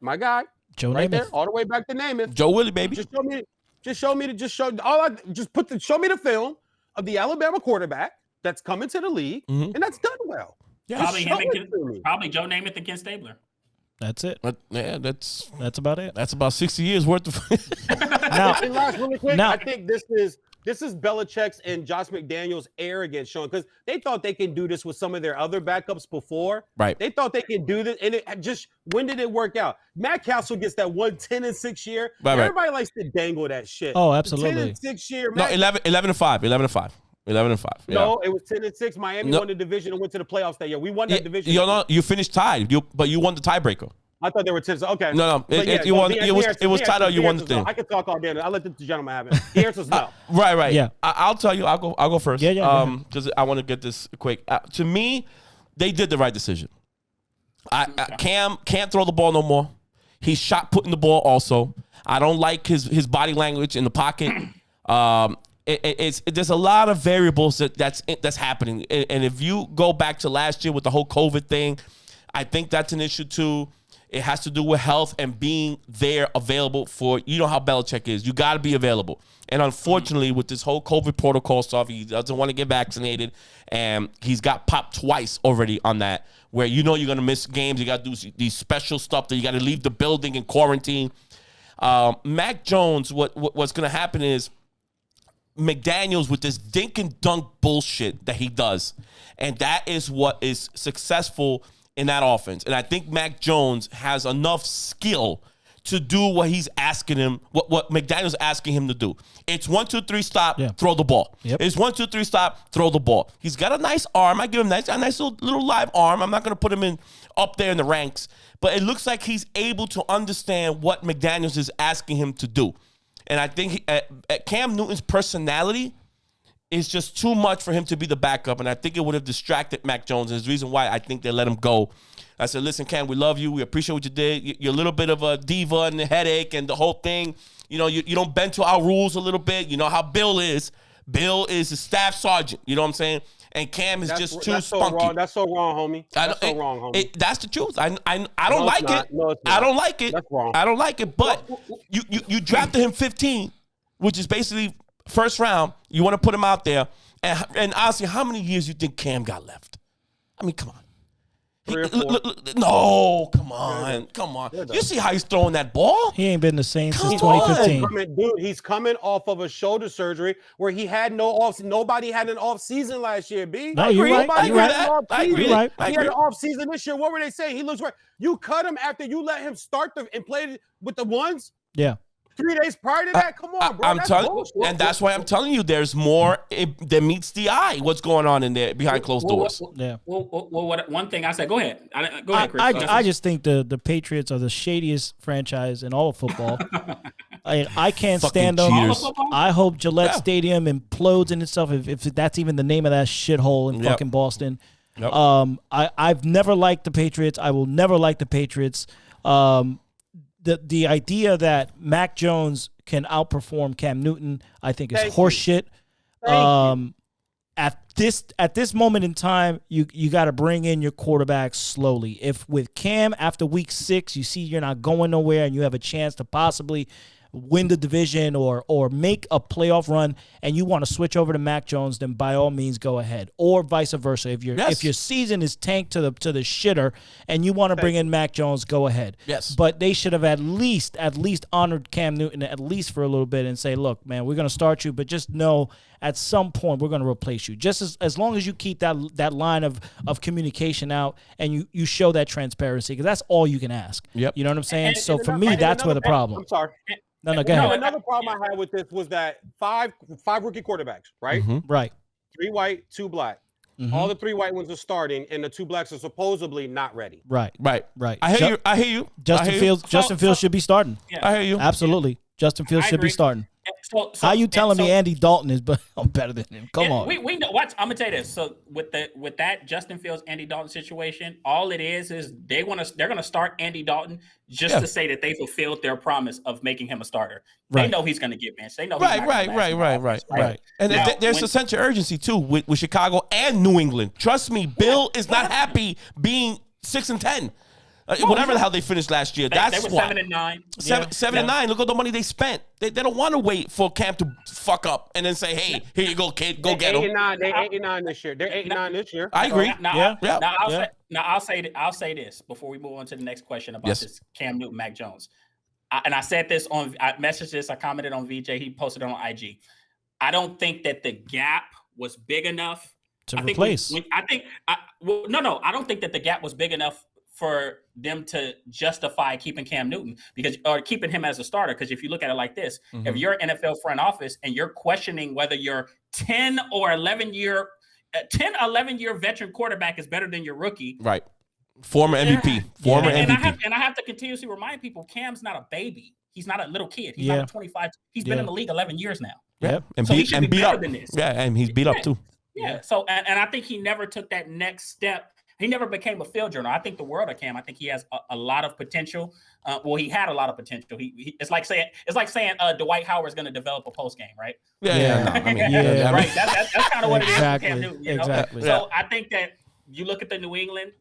my guy. Joe right Namath. There, all the way back to Namath. Joe Willie, baby. Show me the film of the Alabama quarterback that's coming to the league and that's done well. Yeah, probably Joe Namath and Ken Stabler. That's it. That's about it. That's about 60 years worth of. And last, really quick, I think this is Belichick's and Josh McDaniels' arrogance showing, because they thought they can do this with some of their other backups before. Right. They thought they can do this, and when did it work out? Matt Castle gets that 10-6 year. Right, Everybody likes to dangle that shit. Oh, absolutely. 10-6 year. No, 11-5. 11-5. Yeah. No, it was 10-6. Miami won the division and went to the playoffs that year. We won that division. You finished tied, but you won the tiebreaker. I thought they were 10. Okay. No. It was tied out. You won the thing. I can talk all day. I'll let the gentleman have it. The answer's no. Right. Yeah. I'll tell you. I'll go first. Yeah. Because I want to get this quick. To me, they did the right decision. Cam can't throw the ball no more. He's shot putting the ball also. I don't like his body language in the pocket. There's a lot of variables that's happening. And if you go back to last year with the whole COVID thing, I think that's an issue too. It has to do with health and being there available for, you know how Belichick is. You got to be available. And unfortunately, with this whole COVID protocol stuff, he doesn't want to get vaccinated. And he's got popped twice already on that, where you know you're going to miss games. You got to do these special stuff that you got to leave the building in quarantine. Mac Jones, what's going to happen is McDaniels with this dink and dunk bullshit that he does. And that is what is successful in that offense. And I think Mac Jones has enough skill to do what he's asking him, what McDaniel's asking him to do. It's 1, 2, 3, stop, throw the ball. Yep. It's 1, 2, 3, stop, throw the ball. He's got a nice arm. I give him a nice little live arm. I'm not going to put him up there in the ranks, but it looks like he's able to understand what McDaniel's is asking him to do. And I think Cam Newton's personality is just too much for him to be the backup, and I think it would have distracted Mac Jones. And there's the reason why I think they let him go. I said, listen, Cam, we love you. We appreciate what you did. You're a little bit of a diva and the headache and the whole thing. You know, you don't bend to our rules a little bit. You know how Bill is. Bill is a staff sergeant. You know what I'm saying? And Cam is just too spunky. That's so wrong, homie. That's so wrong, homie. That's the truth. I don't like it. No, it's not. I don't like it. That's wrong. I don't like it. But you drafted him 15, which is basically first round. You want to put him out there. And honestly, how many years you think Cam got left? I mean, come on. 3 or 4. No, come on. You see how he's throwing that ball? He ain't been the same since Come on. 2015. He's coming off of a shoulder surgery where he had nobody had an off season last year, B. No, you're right. I agree You're with that. I agree. You're right. I He had agree. an off season this year. What were they saying? He looks right. You cut him after you let him start and play with the ones? Yeah. 3 days prior to that? Come on, bro. I'm That's telling bullshit. and that's why I'm telling you there's more that meets the eye. What's going on in there behind closed doors? Yeah. Well, one thing I said. Go ahead. Go ahead, Chris. I just think the Patriots are the shadiest franchise in all of football. I can't Fucking stand them. cheaters. I hope Gillette Stadium implodes in itself if that's even the name of that shithole in fucking Boston. Yep. I've never liked the Patriots. I will never like the Patriots. The idea that Mac Jones can outperform Cam Newton, I think is horseshit. At this moment in time, you got to bring in your quarterback slowly. If with Cam after week 6, you see you're not going nowhere and you have a chance to possibly win the division or make a playoff run, and you want to switch over to Mac Jones, then by all means go ahead. Or vice versa. If your season is tanked to the shitter and you want to bring in Mac Jones, go ahead. Yes. But they should have at least honored Cam Newton at least for a little bit and say, look, man, we're going to start you, but just know at some point we're going to replace you. Just as long as you keep that line of communication out and you show that transparency, because that's all you can ask. Yep. You know what I'm saying? And so for me, that's where the problem. I'm sorry. No, go ahead. Another problem I had with this was that five rookie quarterbacks, right? Mm-hmm. Right. 3 white, 2 black. Mm-hmm. All the 3 white ones are starting, and the 2 blacks are supposedly not ready. Right. I hear you. Justin Fields should be starting. Yeah. I hear you. Absolutely. Justin Fields I should be agree. starting. So, How you telling me Andy Dalton is better than him? Come on. We know what I'm gonna tell you this. So with that Justin Fields Andy Dalton situation, all it is they're gonna start Andy Dalton just to say that they fulfilled their promise of making him a starter. They Right. know he's gonna get benched. They know Right. And Now, there's a sense of urgency too with Chicago and New England. Trust me, Bill is not happy being 6-10. Whatever the hell they finished last year. They That's were why. 7-9. 7-9. Look at the money they spent. They don't want to wait for Cam to fuck up and then say, "Hey, here you go, kid. Go get him." They're 8-9 this year. They're 8-9 this year. I agree. Now I'll say this before we move on to the next question about this Cam Newton, Mac Jones. I said this I messaged this. I commented on VJ. He posted it on IG. I don't think that the gap was big enough to replace. I don't think that the gap was big enough for them to justify keeping Cam Newton or keeping him as a starter. Because if you look at it like this, if you're an NFL front office and you're questioning whether your 10 or 11 year veteran quarterback is better than your rookie. Right. Former MVP. And I have to continuously remind people, Cam's not a baby. He's not a little kid. He's not a 25. He's been in the league 11 years now. Yeah. And so he should be beat better up. than this. Yeah, and he's beat up too. Yeah. So and I think he never took that next step. He never became a field journal. I think the world of Cam. I think he has a lot of potential. He had a lot of potential. It's like saying Dwight Howard's going to develop a post game, right? Yeah. Right. That's kind of what it is with Cam Newton. You know? Exactly. So I think that you look at the New England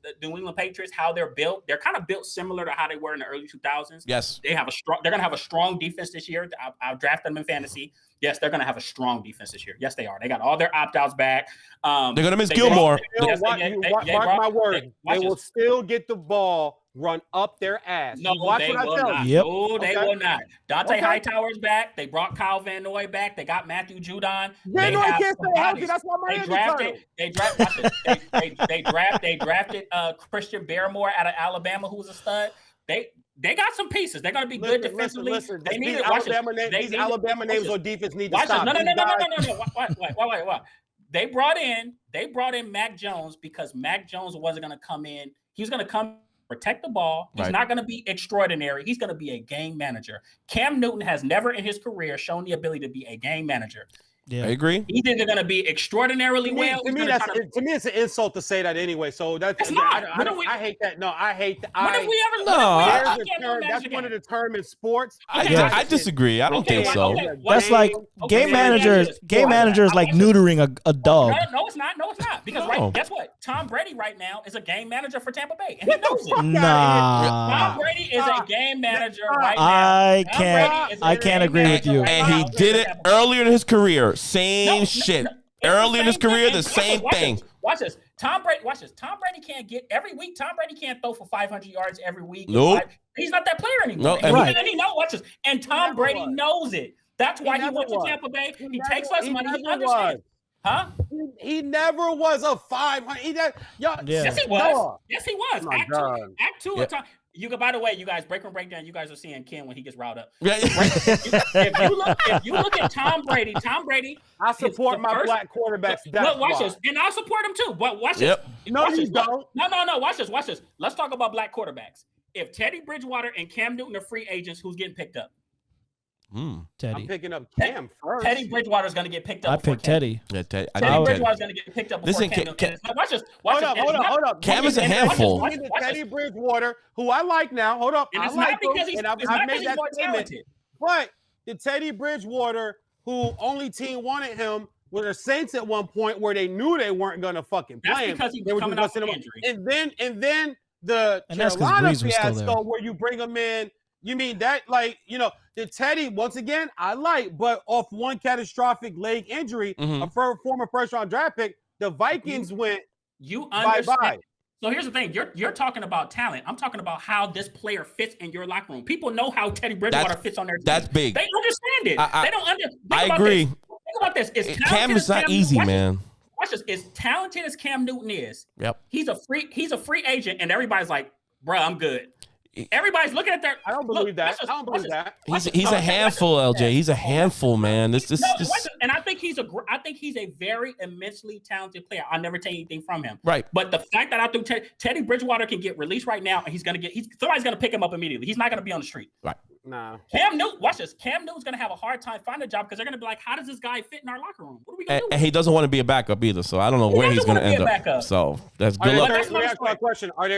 Patriots, how they're built. They're kind of built similar to how they were in the early 2000s. Yes. They're going to have a strong defense this year. I'll draft them in fantasy. Yes, they're going to have a strong defense this year. Yes, they are. They got all their opt-outs back. They're going to miss Gilmore. Mark my word. They will still get the ball run up their ass. No, they will not. Yep. No, they will not. Dante Hightower's back. They brought Kyle Van Noy back. They got Matthew Judon. Van Noy can't stay healthy. That's why they drafted Christian Barrymore out of Alabama, who's a stud. They got some pieces. They're going to be good defensively. They need these Alabama names on defense need to stop. No. Wait. They brought in Mac Jones because Mac Jones wasn't going to come in. He was going to come protect the ball. He's not going to be extraordinary. He's going to be a game manager. Cam Newton has never in his career shown the ability to be a game manager. Yeah. I agree. He's either going to be extraordinarily well. To me, it's an insult to say that anyway. So that's not. I hate that. No, I hate that. When have we ever? That's one of the term in sports. I disagree. I don't think so. That's like game managers. Game managers like neutering a dog. No, it's not. Because guess what? Tom Brady right now is a game manager for Tampa Bay, and he knows it. Nah. Tom Brady is a game manager right now. I can't agree with you. And he did it earlier in his career. Same shit. Early in his career, the same thing. Watch this. Tom Brady can't get every week. Tom Brady can't throw for 500 yards every week. Nope. He's not that player anymore. No, right. And he knows. Watch this. And Tom Brady knows it. That's why he went to Tampa Bay. He takes less money. He understands. Huh? He never was a 500. Yes, he was. Yes, he was. Oh Act two of time. You can, by the way, you guys, Breakroom Breakdown, you guys are seeing Ken when he gets riled up. Yeah. If you look at Tom Brady, I support my black quarterbacks. Look, watch this, and I support him too. But watch this. No, you don't. No. Watch this. Let's talk about black quarterbacks. If Teddy Bridgewater and Cam Newton are free agents, who's getting picked up? Teddy. I'm picking up Cam first. Teddy Bridgewater is going to get picked up. I picked Teddy. Yeah, Teddy Bridgewater is going to get picked up before Cam Newton. Watch this. Hold up. Cam is a handful. Teddy Bridgewater, who I like now. Hold up. And I it's like not because him, I've made that statement. But the Teddy Bridgewater, who only team wanted him, were the Saints at one point where they knew they weren't going to fucking play him. That's because he was coming off an injury. And then the Carolina fiasco where you bring him in. You mean that, the Teddy, once again, I like, but off one catastrophic leg injury, a former first-round draft pick, the Vikings went bye-bye. So here's the thing. You're talking about talent. I'm talking about how this player fits in your locker room. People know how Teddy Bridgewater fits on their team. That's big. They understand it. They don't understand. I agree. Think about this. Cam is not easy, man. Watch this. As talented as Cam Newton is, he's a free agent, and everybody's like, bro, I'm good. Everybody's looking at their. I don't believe that. He's a handful, LJ. He's a handful, man. And I think he's a very immensely talented player. I'll never take anything from him. Right. But the fact that I think Teddy Bridgewater can get released right now, and somebody's gonna pick him up immediately. He's not gonna be on the street. Right. Nah. Cam Newton, watch this. Cam Newton's gonna have a hard time finding a job because they're gonna be like, how does this guy fit in our locker room? What are we gonna do? And he doesn't want to be a backup either, so I don't know where he's gonna end up. So that's good luck. Let me ask you a question. Are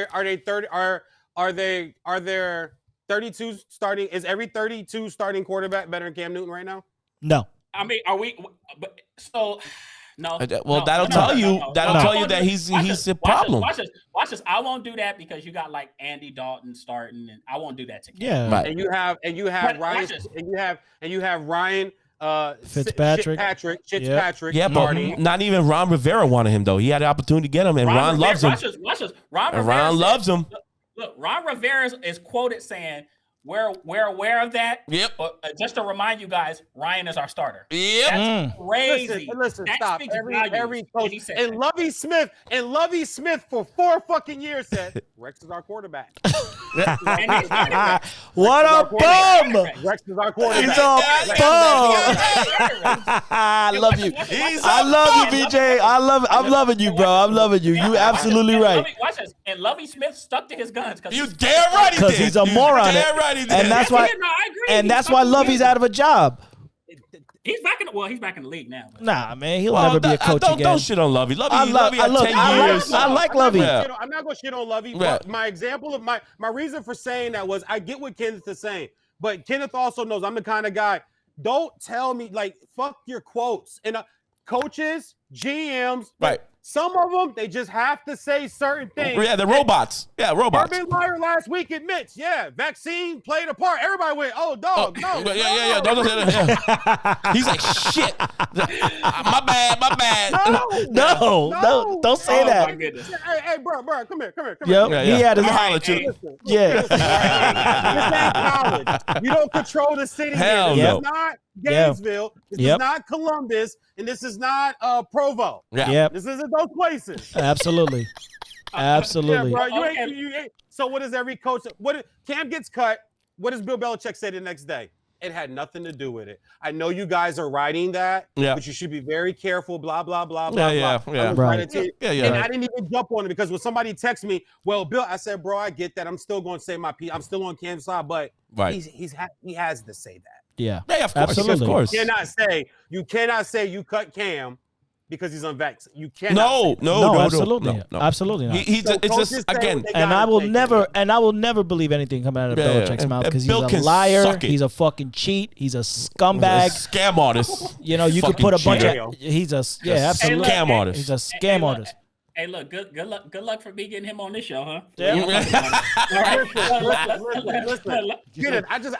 there 32 starting? Is every 32 starting quarterback better than Cam Newton right now? No. I mean, are we? So, no. Well, that'll tell you that he's a problem. Watch this. I won't do that because you got like Andy Dalton starting, and I won't do that to Cam. Yeah. Right. And you have Ryan, and you have Ryan Fitzpatrick. Fitzpatrick. Yeah, but not even Ron Rivera wanted him though. He had the opportunity to get him, and Ron loves him. Watch this. Ron loves him. Look, Ron Rivera is quoted saying, we're aware of that. Yep. But just to remind you guys, Ryan is our starter. Yep. That's crazy. Listen, that stop. Every coach. And Lovie Smith for 4 fucking years said, Rex is our quarterback. What a bum! Rex is our quarterback. He's a bum. I love you. I love you, BJ. I'm loving you, bro. I'm loving you. You absolutely right. Watch this. And Lovie Smith stuck to his guns. You damn right he did. Because he's a moron. And that's why. And that's why Lovey's out of a job. He's back in the league now. Nah, man, he'll never be a coach again. Don't shit on Lovey. Lovey had 10 years. I like Lovey. I'm not gonna shit on Lovey. But my example of my reason for saying that was I get what Kenneth is saying, but Kenneth also knows I'm the kind of guy. Don't tell me fuck your quotes and coaches, GMs, right. Some of them, they just have to say certain things. Yeah, they're robots. Yeah, robots. Urban Meyer last week admits, vaccine played a part. Everybody went, no. Yeah. He's like, shit. My bad. No, don't say that. My goodness. Hey, bro, come here. Yep, Yeah. he had his Listen, Yeah. This ain't college. You don't control the city. Hell This no. is not Gainesville. This is not Columbus. And this is not Provo. Yeah. Yep. This isn't those places. Absolutely. Yeah, bro. You ain't. So what does every coach? Cam gets cut? What does Bill Belichick say the next day? It had nothing to do with it. I know you guys are writing that, but you should be very careful. Blah blah blah blah. Yeah. Right. And I didn't even jump on it because when somebody texts me, well, Bill, I said, bro, I get that. I'm still going to say my piece. I'm still on Cam's side, but he has to say that. Yeah. Yeah, of course. Absolutely. Of course. You cannot say you cut Cam because he's unvaccinated. You cannot. No, absolutely, no. absolutely not. It's coaches just say again. what they And gotta I will never believe anything coming out of Yeah, Belichick's and- mouth and because he's Bill a can liar. suck it. He's a fucking cheat. He's a scumbag. Scam artist. You know, you could Fucking put a bunch cheat. of. He's a absolutely. Scam artist. He's a scam artist. Hey, look, good luck for me getting him on this show, huh? Listen.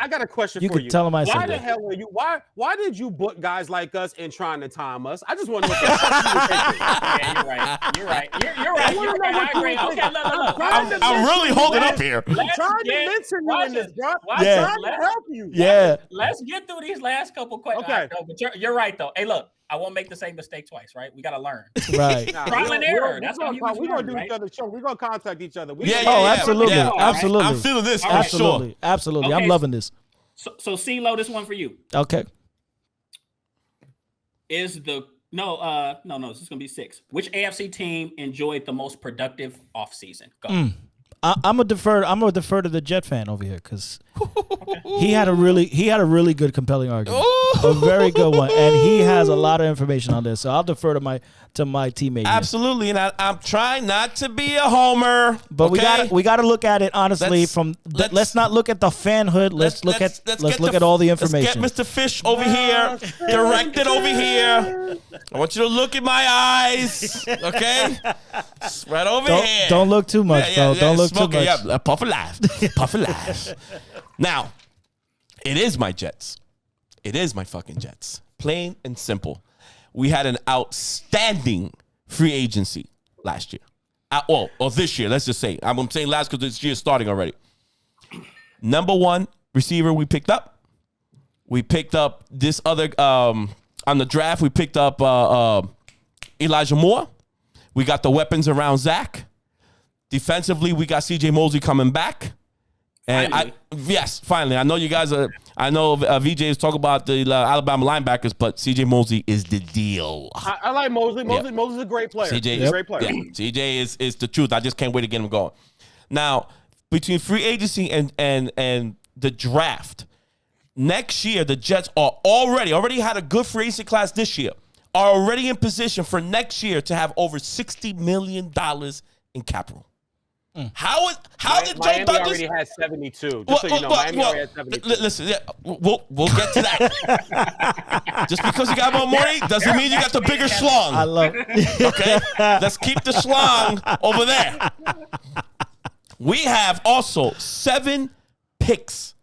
I got a question You for could you. tell him I Why said the that. hell are you? Why did you book guys like us and trying to time us? I just want to know what the fuck you were thinking. Yeah, you're right. I agree. Okay, look. I'm really holding up here. I'm trying to mention you in this, bro. I'm Yeah. trying to help you. Yeah. Let's get through these last couple questions. Okay. But you're right though. Hey, look, I won't make the same mistake twice, right? We gotta learn. Right. Trial and error. That's how humans we're gonna learn, do right? each other's show. We're gonna contact each other. Yeah, Oh, yeah, absolutely. yeah. Absolutely. I'm feeling this. All right. For sure. Absolutely. Absolutely. I'm Okay. loving this. So CeeLo, this one for you. Okay. Is the no, this is gonna be 6. Which AFC team enjoyed the most productive offseason? Go. I'm gonna defer to the Jet fan over here because he had a really good compelling argument, a very good one, and he has a lot of information on this. So I'll defer to my teammate. Here. Absolutely, and I'm trying not to be a homer, But okay? we gotta look at it honestly. Let's- Let's not look at the fanhood. Let's look at all the information. Let's get Mr. Fish over here, directed over here. I want you to look in my eyes, okay? It's right over here. Don't look too much, bro. Don't look too smoke it. much. Yeah, puff a laugh. Puff a laugh. Now, it is my Jets. It is my fucking Jets. Plain and simple. We had an outstanding free agency last year. Or this year, let's just say. I'm saying last because this year is starting already. Number 1 receiver we picked up. We picked up this other, on the draft, we picked up Elijah Moore. We got the weapons around Zach. Defensively, we got CJ Mosley coming back. And finally. I know you guys VJ is talking about the Alabama linebackers, but CJ Mosley is the deal. I like Mosley. Mosley's a great player. CJ He's a great player. Yeah, CJ is the truth. I just can't wait to get him going. Now, between free agency and the draft, next year the Jets are already had a good free agency class this year, are already in position for next year to have over $60 million in cap room. How did Joe Miami Douglas already had 72? Just so you know, Miami already had 72. Listen, we'll get to that. Just because you got more money doesn't mean you got the bigger schlong. I love. Okay, let's keep the schlong over there. We have also 7 picks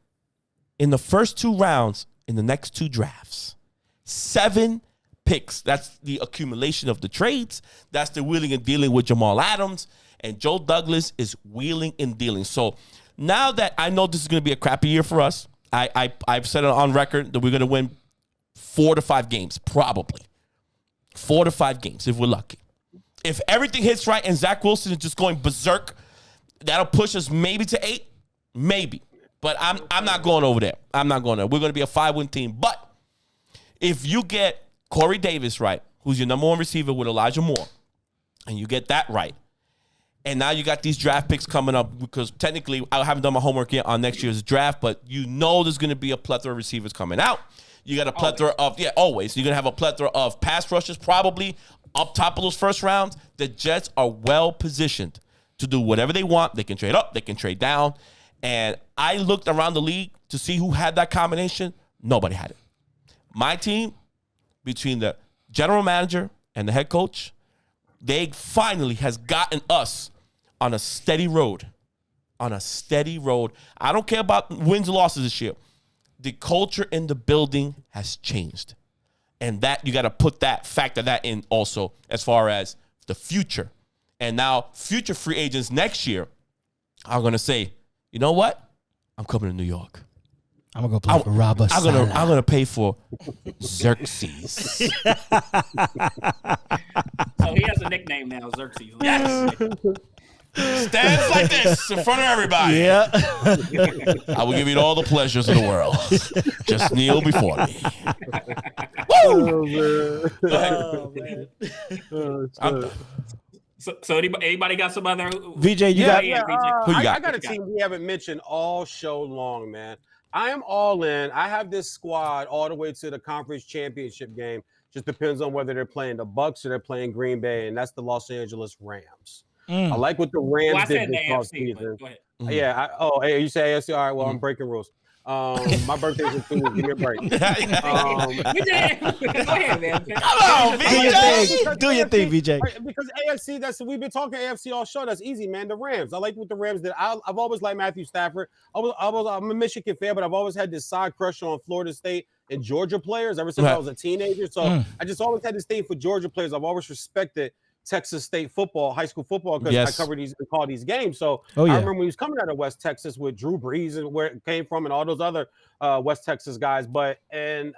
in the first 2 rounds in the next 2 drafts. 7 picks. That's the accumulation of the trades. That's the wheeling and dealing with Jamal Adams. And Joe Douglas is wheeling and dealing. So now that I know this is going to be a crappy year for us, I've said it on record that we're going to win 4 to 5 games, probably. 4 to 5 games if we're lucky. If everything hits right and Zach Wilson is just going berserk, that'll push us maybe to 8, maybe. But I'm not going over there. I'm not going there. We're going to be a 5-win team. But if you get Corey Davis right, who's your number 1 receiver with Elijah Moore, and you get that right, and now you got these draft picks coming up because technically I haven't done my homework yet on next year's draft, but you know there's going to be a plethora of receivers coming out. You got a plethora always. You're going to have a plethora of pass rushers probably up top of those first rounds. The Jets are well positioned to do whatever they want. They can trade up. They can trade down. And I looked around the league to see who had that combination. Nobody had it. My team, between the general manager and the head coach, they finally has gotten us on a steady road. On a steady road. I don't care about wins and losses this year. The culture in the building has changed. And that you got to factor that in also as far as the future. And now future free agents next year are going to say, you know what? I'm coming to New York. I'm going to go play for Rabba I'm going to pay for Xerxes. So he has a nickname now, Xerxes. Yes. Stands like this in front of everybody. Yeah. I will give you all the pleasures of the world. Just kneel before me. Oh, man. So anybody got some other VJ, you got Who you got? I got a team we haven't mentioned all show long, man. I am all in. I have this squad all the way to the conference championship game. Just depends on whether they're playing the Bucks or they're playing Green Bay, and that's the Los Angeles Rams. I like what the Rams did this offseason. Go ahead. Yeah. Hey, you say AFC? All right. Well, I'm breaking rules. My birthday's in 2 weeks. Give me a break. Go ahead, man. Come on, VJ. Do your thing, VJ. Because AFC, we've been talking AFC all show. That's easy, man. The Rams. I like what the Rams did. I've always liked Matthew Stafford. I'm a Michigan fan, but I've always had this side crush on Florida State and Georgia players ever since I was a teenager. So I just always had this thing for Georgia players. I've always respected Texas State football, high school football, because I cover these and call these games. So I remember when he was coming out of West Texas with Drew Brees and where it came from and all those other West Texas guys. But in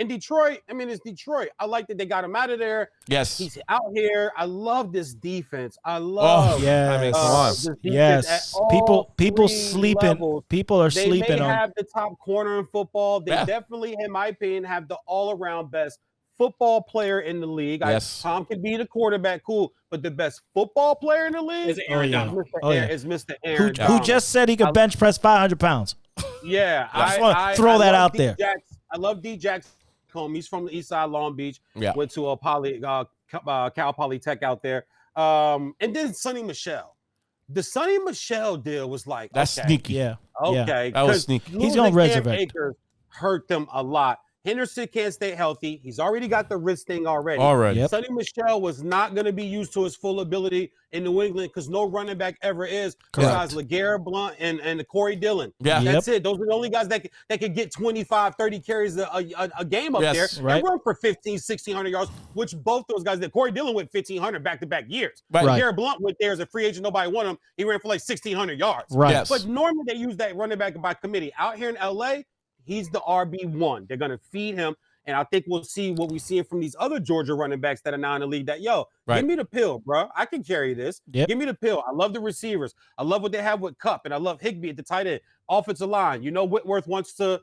Detroit, I mean, it's Detroit. I like that they got him out of there. Yes. He's out here. I love this defense. I love this yes. People sleeping. levels. People are They sleeping may on. have the top corner in football. They definitely, in my opinion, have the all-around best football player in the league. Tom can be the quarterback, cool, but the best football player in the league Is Aaron Donald. is Mr. Aaron Who Donald. just said he could bench press 500 pounds. Yeah, I just want to throw that out there. I love D. Jackson. He's from the east side, Long Beach. Yeah. Went to a Cal Poly Tech out there. And then Sonny Michel. The Sonny Michel deal was like, that's sneaky. Yeah. Okay. That was sneaky. He's going to resurrect. Akers hurt them a lot. Henderson can't stay healthy. He's already got the wrist thing already. Yep. Sonny Michel was not going to be used to his full ability in New England because no running back ever is besides LeGarrette Blount and Corey Dillon. Yeah. That's it. Those are the only guys that could get 25, 30 carries a game up there and run for 1,500, 1,600 yards, which both those guys did. Corey Dillon went 1,500 back-to-back years. LeGarrette Blount went there as a free agent. Nobody wanted him. He ran for like 1,600 yards. Right. Yes. But normally they use that running back by committee. Out here in L.A., he's the RB1. They're going to feed him. And I think we'll see what we see from these other Georgia running backs that are now in the league that, give me the pill, bro. I can carry this. Yep. Give me the pill. I love the receivers. I love what they have with Kupp, and I love Higbee at the tight end. Offensive line. You know, Whitworth wants to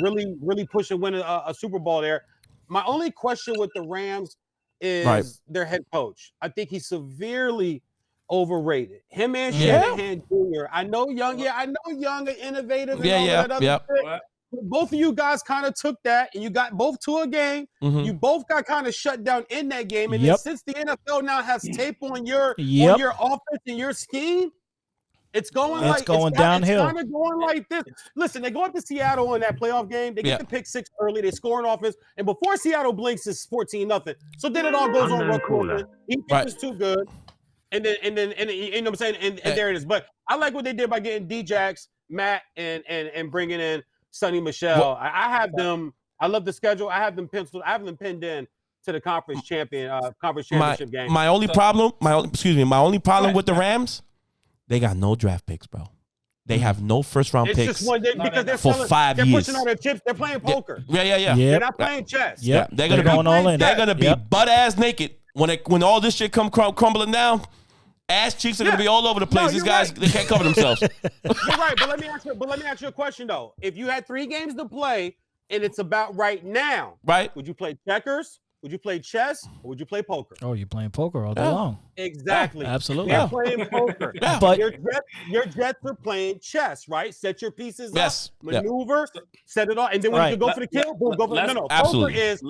really, really push and win a Super Bowl there. My only question with the Rams is their head coach. I think he's severely overrated. Him and Shanahan Jr. I know Young and innovative and all that other shit. Both of you guys kind of took that and you got both to a game. You both got kind of shut down in that game. And then since the NFL now has tape on your offense and your scheme, it's going downhill. It's kind of going like this. Listen, they go up to Seattle in that playoff game. They get the pick six early. They score an offense. And before Seattle blinks, it's 14-0. So then it all goes on real quick. He is too good. And then you know what I'm saying? And there it is. But I like what they did by getting D-Jax, Matt, and bringing in Sonny Michel. I have them. I love the schedule. I have them penciled. I have them pinned in to the conference championship game. My only problem with the Rams, they got no draft picks, bro. They have no first-round picks just one day because they're for 5 years. They're pushing all their chips. They're playing poker. Yeah. They're not playing chess. Yeah, they're gonna going all in. They're gonna be butt-ass naked when all this shit come crumbling down. Ass cheeks are gonna be all over the place. These guys, they can't cover themselves. You're right, but let me ask you a question though. If you had 3 games to play and it's about right now, would you play checkers? Would you play chess? Or would you play poker? Oh, you're playing poker all day long. Exactly. Absolutely. They're playing poker. But your Jets are playing chess, right? Set your pieces up, Yeah. maneuver, set it all, and then when you go for the kill, boom, go for the no. Absolutely. Poker is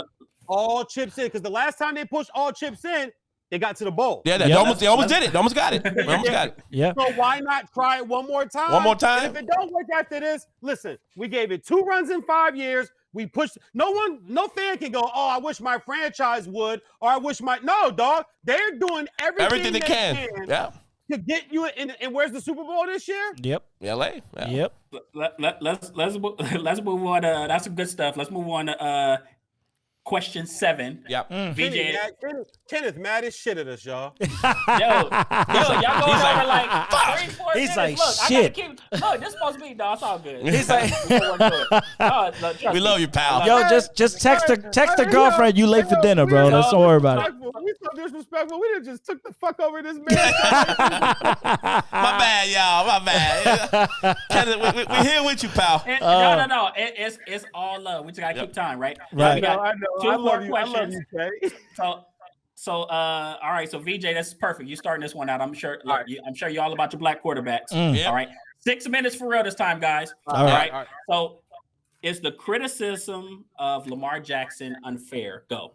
all chips in because the last time they pushed all chips in, they got to the bowl. Yeah, they almost did it. They almost got it. Yeah. So why not try it one more time? One more time. And if it don't work after this, listen, we gave it 2 runs in 5 years. We pushed. No fan can go, oh, I wish my franchise would, or I wish no, dog. They're doing everything they can. Yeah. To get you in. And where's the Super Bowl this year? Yep. LA. Yeah. Yep. Let's move on. That's some good stuff. Let's move on to question 7. Yep. VJ. Kenneth mad as shit at us, y'all. Yo, y'all going over like 3-4 He's minutes. like, look, shit. Look, this supposed to be, dog. It's all good. He's like, We love you, pal. yo, just text the girlfriend you late for dinner, bro. Let's don't worry about it. We so disrespectful. We done just took the fuck over this man. My bad, y'all. My bad. Kenneth, we here with you, pal. No. It's all love. We just gotta keep time, right? Right. We got I know. 2 I more love questions. you, Kay. So, all right. So, VJ, that's perfect. You starting this one out. I'm sure. I'm sure you're all about your black quarterbacks. All right. 6 minutes for real this time, guys. All right. So, is the criticism of Lamar Jackson unfair? Go.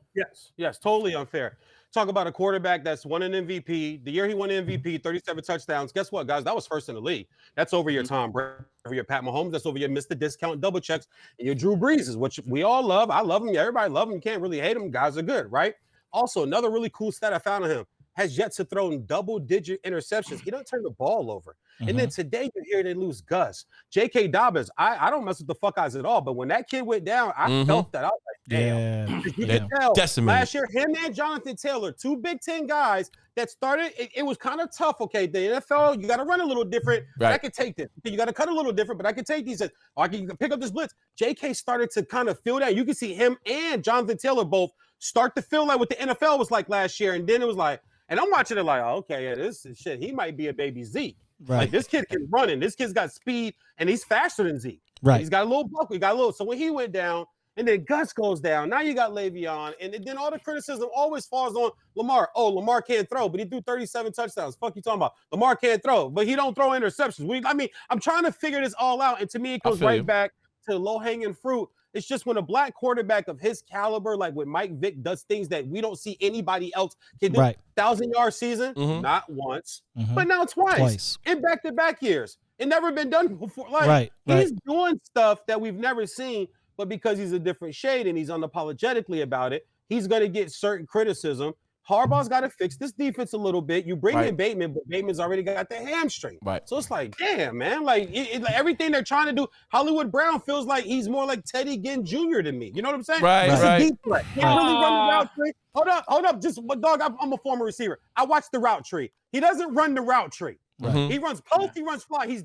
Yes, totally unfair. Talk about a quarterback that's won an MVP. The year he won MVP, 37 touchdowns. Guess what, guys? That was first in the league. That's over your Tom Brady, over your Pat Mahomes. That's over your Mr. Discount double checks and your Drew Breeses, which we all love. I love him. Yeah, everybody love him. You can't really hate him. Guys are good, right? Also, another really cool stat I found on him. Has yet to throw in double-digit interceptions. He doesn't turn the ball over. And then today you hear they lose Gus. J.K. Dobbins, I don't mess with the fuck eyes at all, but when that kid went down, I felt that. I was like, damn. You can tell. Last year, him and Jonathan Taylor, 2 Big Ten guys that started, it was kind of tough, okay? The NFL, you got to run a little different, but I can take this. You got to cut a little different, but I can take these. I can pick up this blitz. J.K. started to kind of feel that. You can see him and Jonathan Taylor both start to feel like what the NFL was like last year, and then it was like, and I'm watching it like, oh, okay, yeah, this is shit. He might be a baby Zeke. Right. Like this kid can run, and this kid's got speed, and he's faster than Zeke. Right. He's got a little bulk. He got a little. So when he went down, and then Gus goes down, now you got Le'Veon, and then all the criticism always falls on Lamar. Oh, Lamar can't throw, but he threw 37 touchdowns. Fuck you talking about? Lamar can't throw, but he don't throw interceptions. I'm trying to figure this all out, and to me, it goes right back to low-hanging fruit. It's just when a black quarterback of his caliber, like with Mike Vick, does things that we don't see anybody else can do. 1,000-yard season, not once, but now twice in back-to-back years. It never been done before. Like he's doing stuff that we've never seen, but because he's a different shade and he's unapologetically about it, he's going to get certain criticism. Harbaugh's got to fix this defense a little bit. You bring in Bateman, but Bateman's already got the hamstring. So it's like, damn, man. Like, like everything they're trying to do, Hollywood Brown feels like he's more like Teddy Ginn Jr. to me. You know what I'm saying? He's a deep threat. Can't really run the route tree. Hold up. Just, dog, I'm a former receiver. I watched the route tree. He doesn't run the route tree. He runs post, he runs fly. He's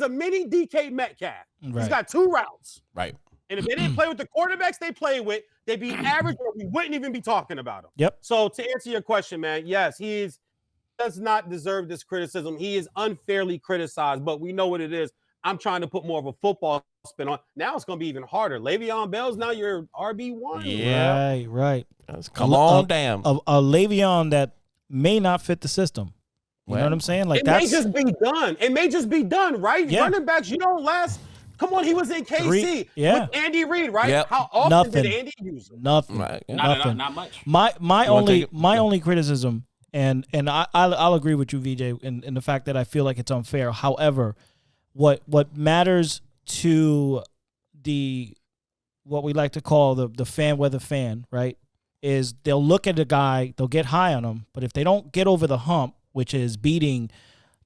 a mini DK Metcalf. He's got 2 routes. And if they didn't play with the quarterbacks they play with, they'd be average or we wouldn't even be talking about them. So to answer your question, man, yes, he does not deserve this criticism. He is unfairly criticized, but we know what it is. I'm trying to put more of a football spin on. Now it's going to be even harder. Le'Veon Bell's now your RB1. Yeah, right. Come on, damn. A Le'Veon that may not fit the system. You know what I'm saying? Like may just be done. It may just be done, right? Running backs, you don't last. Come on, he was in KC with Andy Reid, right? How often did Andy use him? Nothing. Not much. My only criticism, and I'll agree with you, VJ, in the fact that I feel like it's unfair. However, what matters to what we like to call the fan weather fan, right, is they'll look at a guy, they'll get high on him, but if they don't get over the hump, which is beating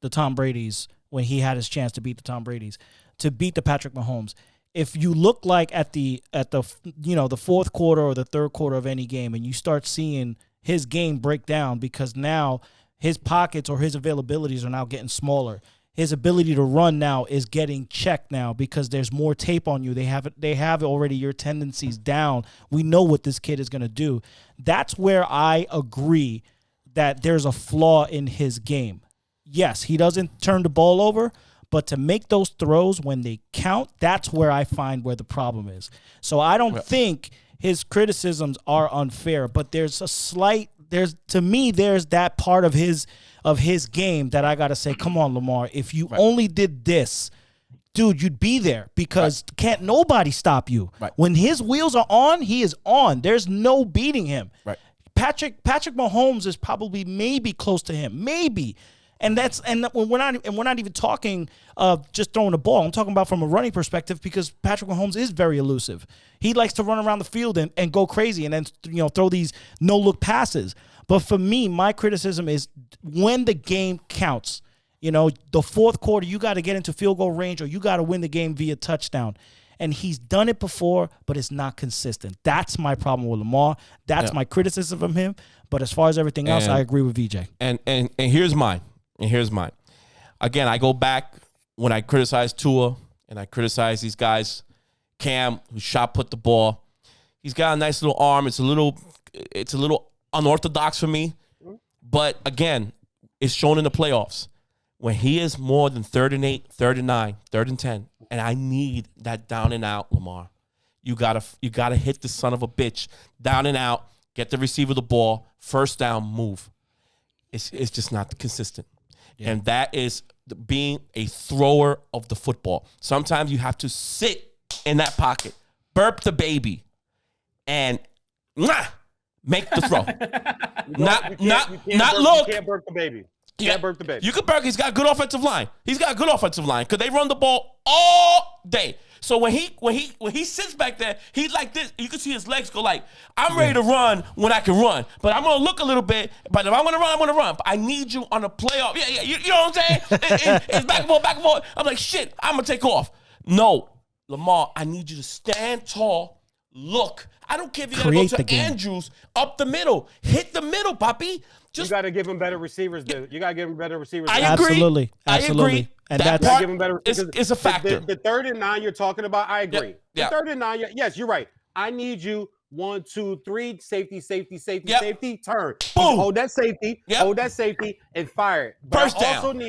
the Tom Brady's when he had his chance to beat the Tom Brady's, to beat the Patrick Mahomes. If you look like at the the fourth quarter or the third quarter of any game and you start seeing his game break down because now his pockets or his availabilities are now getting smaller. His ability to run now is getting checked now because there's more tape on you. They have already your tendencies down. We know what this kid is going to do. That's where I agree that there's a flaw in his game. Yes, he doesn't turn the ball over, but to make those throws when they count, that's where I find where the problem is. So I don't think his criticisms are unfair, but there's that part of his game that I got to say, come on, Lamar, if you only did this, dude, you'd be there because can't nobody stop you. When his wheels are on, he is on. There's no beating him. Patrick Mahomes is probably maybe close to him, maybe. And we're not even talking just throwing the ball. I'm talking about from a running perspective because Patrick Mahomes is very elusive. He likes to run around the field and go crazy and then throw these no-look passes. But for me, my criticism is when the game counts. The fourth quarter, you got to get into field goal range or you got to win the game via touchdown. And he's done it before, but it's not consistent. That's my problem with Lamar. That's my criticism of him. But as far as everything else, I agree with VJ. And here's mine. Again, I go back when I criticize Tua and I criticize these guys, Cam, who shot put the ball. He's got a nice little arm. It's a little unorthodox for me. But again, it's shown in the playoffs. When he is more than 3rd and 8, 3rd and 9, 3rd and 10, and I need that down and out, Lamar. You gotta hit the son of a bitch down and out, get the receiver the ball, first down, move. It's just not consistent. and that is being a thrower of the football. Sometimes you have to sit in that pocket, burp the baby, and make the throw. Not look. You can't burp the baby. You can't burp the baby. You can burp. He's got a good offensive line. He's got a good offensive line because they run the ball all day. So when he sits back there, he's like this. You can see his legs go like, I'm ready to run when I can run, but I'm gonna look a little bit. But if I'm gonna run, I'm gonna run. But I need you on a playoff. Yeah. You know what I'm saying? It's back and forth. I'm like, shit. I'm gonna take off. No, Lamar, I need you to stand tall. Look, I don't care if you gotta go to Andrews up the middle. Hit the middle, Papi. You got to give him better receivers, dude. You got to give him better receivers. I agree. Absolutely. And that part is a factor. The 3rd and 9 you're talking about, I agree. Yeah. The 3rd and 9, yes, you're right. I need you 1, 2, 3, safety, turn. Boom. Hold that safety, and fire it. First down.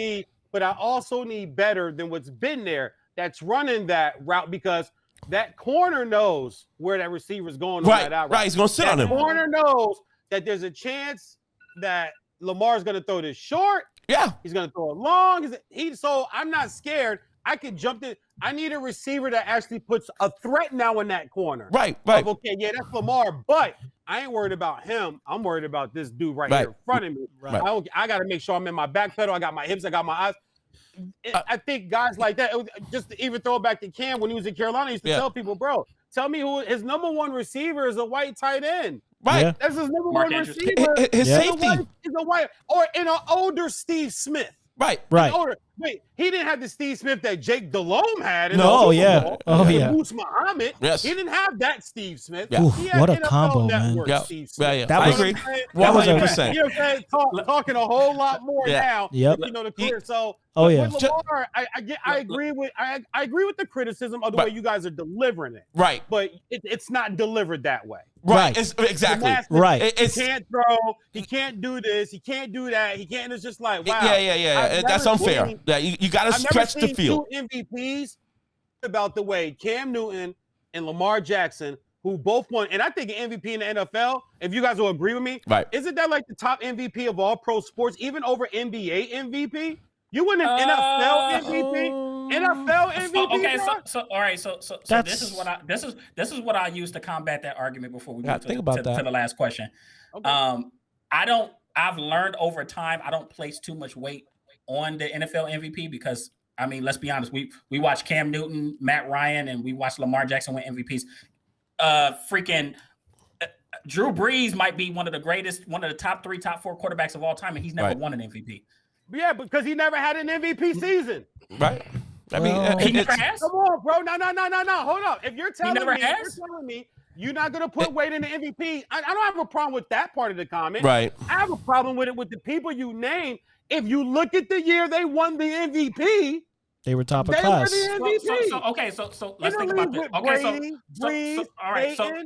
I also need better than what's been there that's running that route because that corner knows where that receiver's going on that out route. Right, he's going to sit on him. That corner knows that there's a chance that Lamar's going to throw this short. Yeah. He's going to throw it long. So I'm not scared. I can jump in. I need a receiver that actually puts a threat now in that corner. Right. Okay, yeah, that's Lamar, but I ain't worried about him. I'm worried about this dude right here in front of me. Right. I got to make sure I'm in my back pedal. I got my hips. I got my eyes. I think guys like that, just to even throw it back to Cam when he was in Carolina, he used to tell people, bro, tell me who his number one receiver is a white tight end. Right. Yeah. That's his number one receiver. His safety. Is a white or in an older Steve Smith. Right. Wait, he didn't have the Steve Smith that Jake Delhomme had. Moose Muhammad. Yes. He didn't have that Steve Smith. Yeah. What a combo, man. Yeah. That was, I agree. 100%. You know what I'm saying? Talking a whole lot more now. Yep. You know the career. So with Lamar, I agree with the criticism of the way you guys are delivering it. Right. But it's not delivered that way. Right. Exactly. Right. He can't throw. He can't do this. He can't do that. He can't. It's just like, wow. Yeah. That's unfair. You got to stretch the field. I've never seen 2 MVPs about the way Cam Newton and Lamar Jackson, who both won, and I think an MVP in the NFL, if you guys will agree with me, isn't that like the top MVP of all pro sports, even over NBA MVP? You win an NFL MVP? NFL MVP? All right. So this is what I use to combat that argument before we move to the last question. Okay. I've learned over time I don't place too much weight on the NFL MVP because I mean, let's be honest, we watched Cam Newton, Matt Ryan, and we watched Lamar Jackson win MVPs. Drew Brees might be one of the top 3, top 4 quarterbacks of all time, and he's never won an MVP. Yeah, because he never had an MVP season. Right. I mean, he never has. Come on, bro. No. Hold up. If you're telling me you're not going to put weight in the MVP, I don't have a problem with that part of the comment. Right. I have a problem with it with the people you named. If you look at the year they won the MVP, they were top of class. Were the MVP. So let's think about this.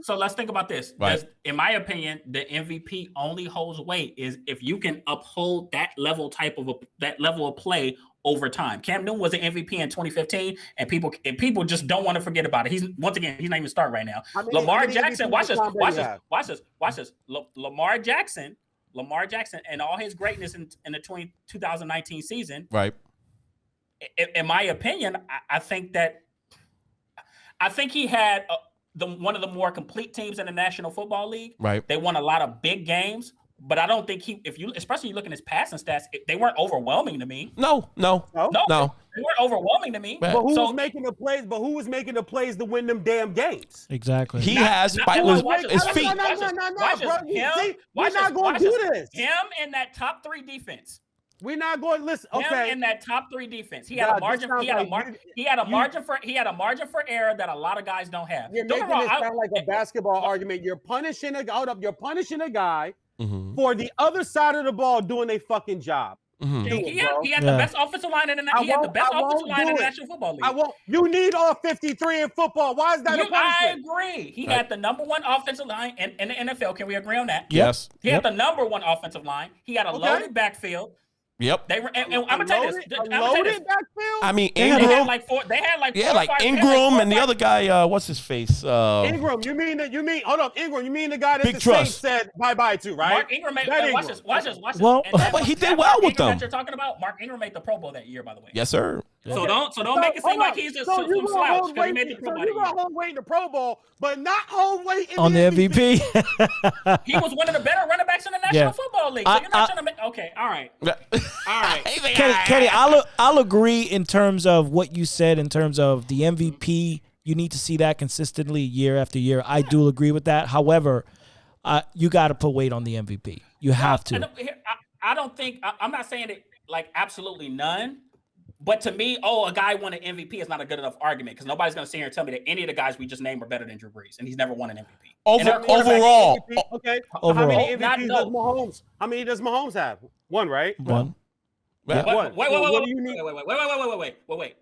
So let's think about this. Right. In my opinion, the MVP only holds weight is if you can uphold that level of play over time. Cam Newton was an MVP in 2015, and people just don't want to forget about it. He's not even starting right now. Lamar Jackson, watch this. Lamar Jackson and all his greatness in the 2019 season. Right. In my opinion, I think he had one of the more complete teams in the National Football League. Right. They won a lot of big games, but I don't think especially looking at his passing stats, they weren't overwhelming to me. No. They weren't overwhelming to me. But who was making the plays? But who was making the plays to win them damn games? Exactly. He has his feet. We're not going to do this. Him in that top 3 defense. We're not going. Listen, okay. Him in that top 3 defense, he had a margin. He had a margin for error that a lot of guys don't have. You're making this sound like a basketball argument. You're punishing a guy for the other side of the ball doing a fucking job. He had the best offensive line in the National Football League. You need all 53 in football. Why is that a punishment? I agree. He had the number 1 offensive line in the NFL. Can we agree on that? Yes. He had the number 1 offensive line. He had a loaded backfield. Yep. They were, and I'm gonna tell you this. I'm gonna tell you this. Loaded backfield. I mean, They Ingram. had like four. They had like Yeah, four, like five, Ingram they had like and the four, other guy. What's his face? Ingram, you mean hold up, Ingram, you mean the guy that Big the trust. Saints said bye-bye to, right? Mark Ingram made. That Watch Ingram. this. Well, And that but he Mark- did that well Mark with Ingram them. that you're talking about. Mark Ingram made the Pro Bowl that year, by the way. Yes, sir. So don't make it seem like he's just some slouch because he made the Pro Bowl. You gonna hold weight in the Pro Bowl, but not hold weight in on the MVP. He was one of the better running backs in the National Football League. So you're not trying to make. Okay, all right. Kenny, I'll agree in terms of what you said in terms of the MVP. You need to see that consistently year after year. I do agree with that. However, you got to put weight on the MVP. You have to. I don't think I'm not saying it like absolutely none. But to me, a guy won an MVP is not a good enough argument because nobody's going to sit here and tell me that any of the guys we just named are better than Drew Brees, and he's never won an MVP. Overall. Okay. Overall. How many MVPs does Mahomes? How many does Mahomes have? One, right? One. Wait. What do you need? Wait.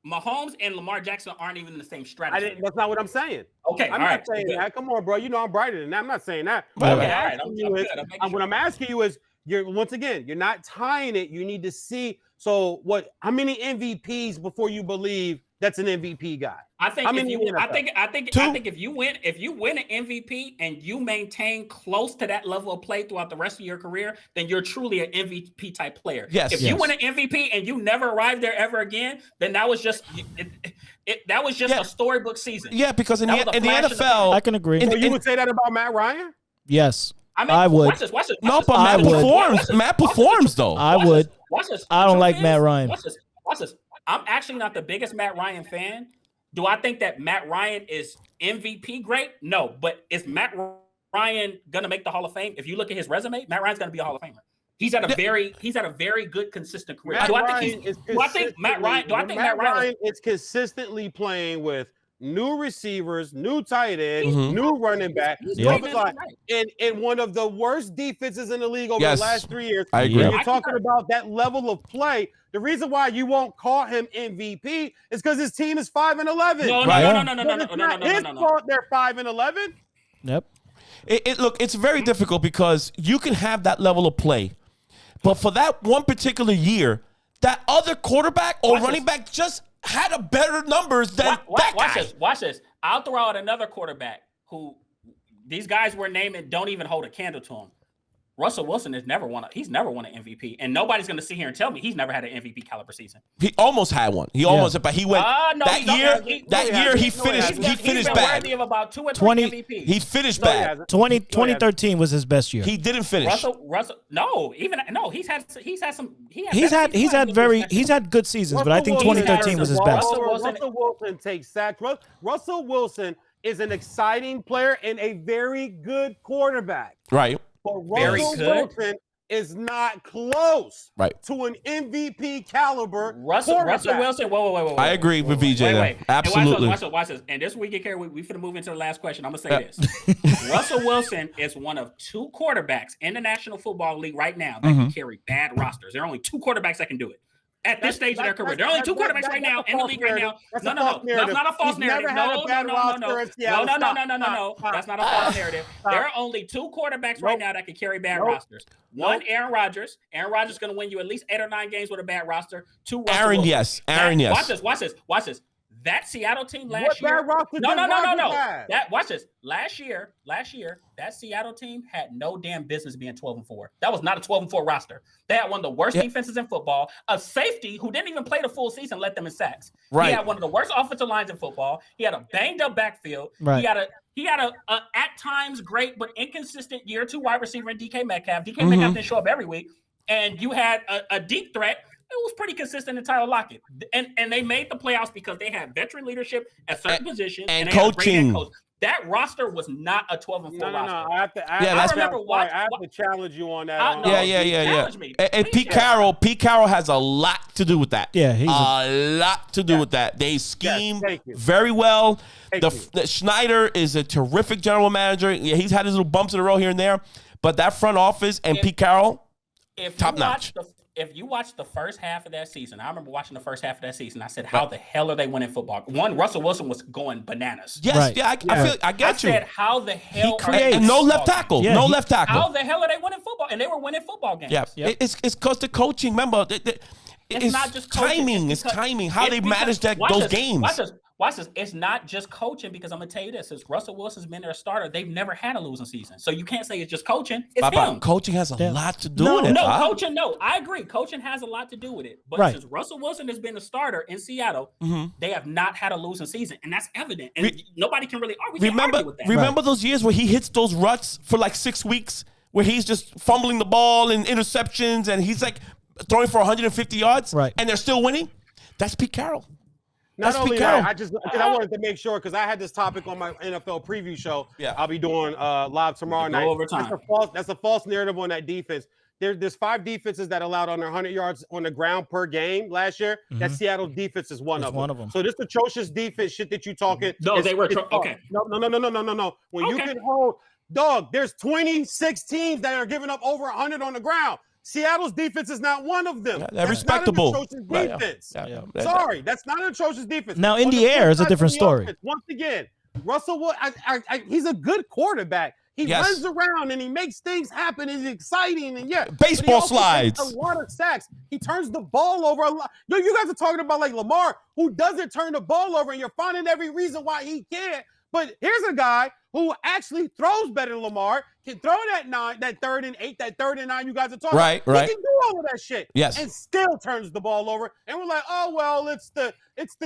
Mahomes and Lamar Jackson aren't even in the same strategy. That's not what I'm saying. Okay, I'm not saying that. Come on, bro. You know I'm brighter than that. I'm not saying that. Okay, What I'm all right. asking you is- what I'm asking you is, you're not tying it. You need to see. So how many MVPs before you believe that's an MVP guy? I think if you win an MVP and you maintain close to that level of play throughout the rest of your career, then you're truly an MVP type player. Yes. If you win an MVP and you never arrive there ever again, then that was just a storybook season. Yeah, because in the I NFL, can agree. So you would say that about Matt Ryan? Yes. I mean, I would. Watch this. no, but Matt performs. Matt performs though. I would. Watch this. I don't like Truth Matt is- Ryan. Watch this. I'm actually not the biggest Matt Ryan fan. Do I think that Matt Ryan is MVP great? No, but is Matt Ryan gonna make the Hall of Fame? If you look at his resume, Matt Ryan's gonna be a Hall of Famer. He's had a very good, consistent career. Do I think Matt Ryan is consistently playing with new receivers, new tight end, new running back, in one of the worst defenses in the league over the last 3 years. I agree. When you're talking about that level of play, the reason why you won't call him MVP is because his team is 5-11. No. His fault they're 5-11. Yep. Look, it's very difficult because you can have that level of play, but for that one particular year, that other quarterback or running back just had a better numbers than that guy. Watch this. I'll throw out another quarterback who these guys we're naming don't even hold a candle to him. Russell Wilson he's never won an MVP, and nobody's going to sit here and tell me he's never had an MVP caliber season. He almost had one. He went that year. He finished bad. Worthy of about 2 or 3 MVPs. He finished bad. 2013 was his best year. He didn't finish. He's had good seasons, but I think 2013 was his best. Russell Wilson takes sacks. Russell Wilson is an exciting player and a very good quarterback. Right. But Russell Wilson is not close to an MVP caliber Russell Wilson. Whoa. I agree with VJ there. Absolutely. Watch this. And this we get carried. We finna move into the last question. I'm gonna say this. Russell Wilson is one of 2 quarterbacks in the National Football League right now that can carry bad rosters. There are only 2 quarterbacks that can do it. At this stage of their career, there are only 2 quarterbacks right now in the league right now. No. That's not a false narrative. No. That's not a false narrative. There are only 2 quarterbacks right now that can carry bad rosters. One, Aaron Rodgers. Aaron Rodgers is going to win you at least 8 or 9 games with a bad roster. 2, Russell Aaron, Wilson. yes. Aaron, yes. Watch this. That Seattle team last year. Watch this. Last year, that Seattle team had no damn business being 12-4. That was not a 12-4 roster. They had one of the worst defenses in football. A safety who didn't even play the full season led them in sacks. Right. He had one of the worst offensive lines in football. He had a banged up backfield. Right. He had a at times great but inconsistent year 2 wide receiver in DK Metcalf. DK Metcalf didn't show up every week. And you had a deep threat. It was pretty consistent in Tyler Lockett. And they made the playoffs because they had veteran leadership at certain positions and they had a coaching. great head coach. That roster was not a 12-4 roster. I have to challenge you on that. Challenge me. And Pete Carroll has a lot to do with that. Yeah, he's a lot to do with that. They scheme very well. The Schneider is a terrific general manager. Yeah, he's had his little bumps in the road here and there, but that front office and Pete Carroll, top notch. if you watch the first half of that season, I remember watching the first half of that season. I said, how the hell are they winning football? One, Russell Wilson was going bananas. Yes, Right. I feel I get you. I said, how the hell are creates- they And no winning left football tackle. Yeah, no he- left tackle. How the hell are they winning football? And they were winning football games. Yeah, Yep. it's because the coaching. Remember, it's not just coaching. timing. It's because- timing. How it's they because- manage watch those this, games. Watch this. It's not just coaching, because I'm gonna tell you this: since Russell Wilson's been their starter, they've never had a losing season. So you can't say it's just coaching. It's Papa, him. coaching has a Yeah. lot to do No, with it. No, Pop. coaching. No, I agree. Coaching has a lot to do with it. But Right. since Russell Wilson has been a starter in Seattle, they have not had a losing season, and that's evident. And nobody can really argue. Remember with that. remember those years where he hits those ruts for like 6 weeks, where he's just fumbling the ball and interceptions, and he's like throwing for 150 yards, Right. and they're still winning? That's Pete Carroll. Not That's only Pete that, Carroll. I wanted to make sure, because I had this topic on my NFL preview show. Yeah. I'll be doing live tomorrow Go night. overtime. That's a false narrative on that defense. There's 5 defenses that allowed under 100 yards on the ground per game last year. That Seattle defense is one It's of them. one of them. So this atrocious defense shit that you talking. No, is- they were is false. okay. No. When you Okay. can hold, dog, there's 26 teams that are giving up over 100 on the ground. Seattle's defense is not one of them. Yeah, they're That's respectable. Not an atrocious Right, yeah. defense. Yeah. Sorry, that's not an atrocious defense. Now, in On the air flip is a side, different on the story. offense, once again, Russell Wilson, he's a good quarterback. He Yes. runs around and he makes things happen. He's exciting and but he Baseball also takes slides. a lot of sacks. He turns the ball over a lot. Yo, you guys are talking about like Lamar, who doesn't turn the ball over, and you're finding every reason why he can't. But here's a guy who actually throws better than Lamar, can throw that 3rd and 8, that 3rd and 9 you guys are talking Right, about. right. He can do all of that shit. Yes. And still turns the ball over. And we're like, oh, well, it's the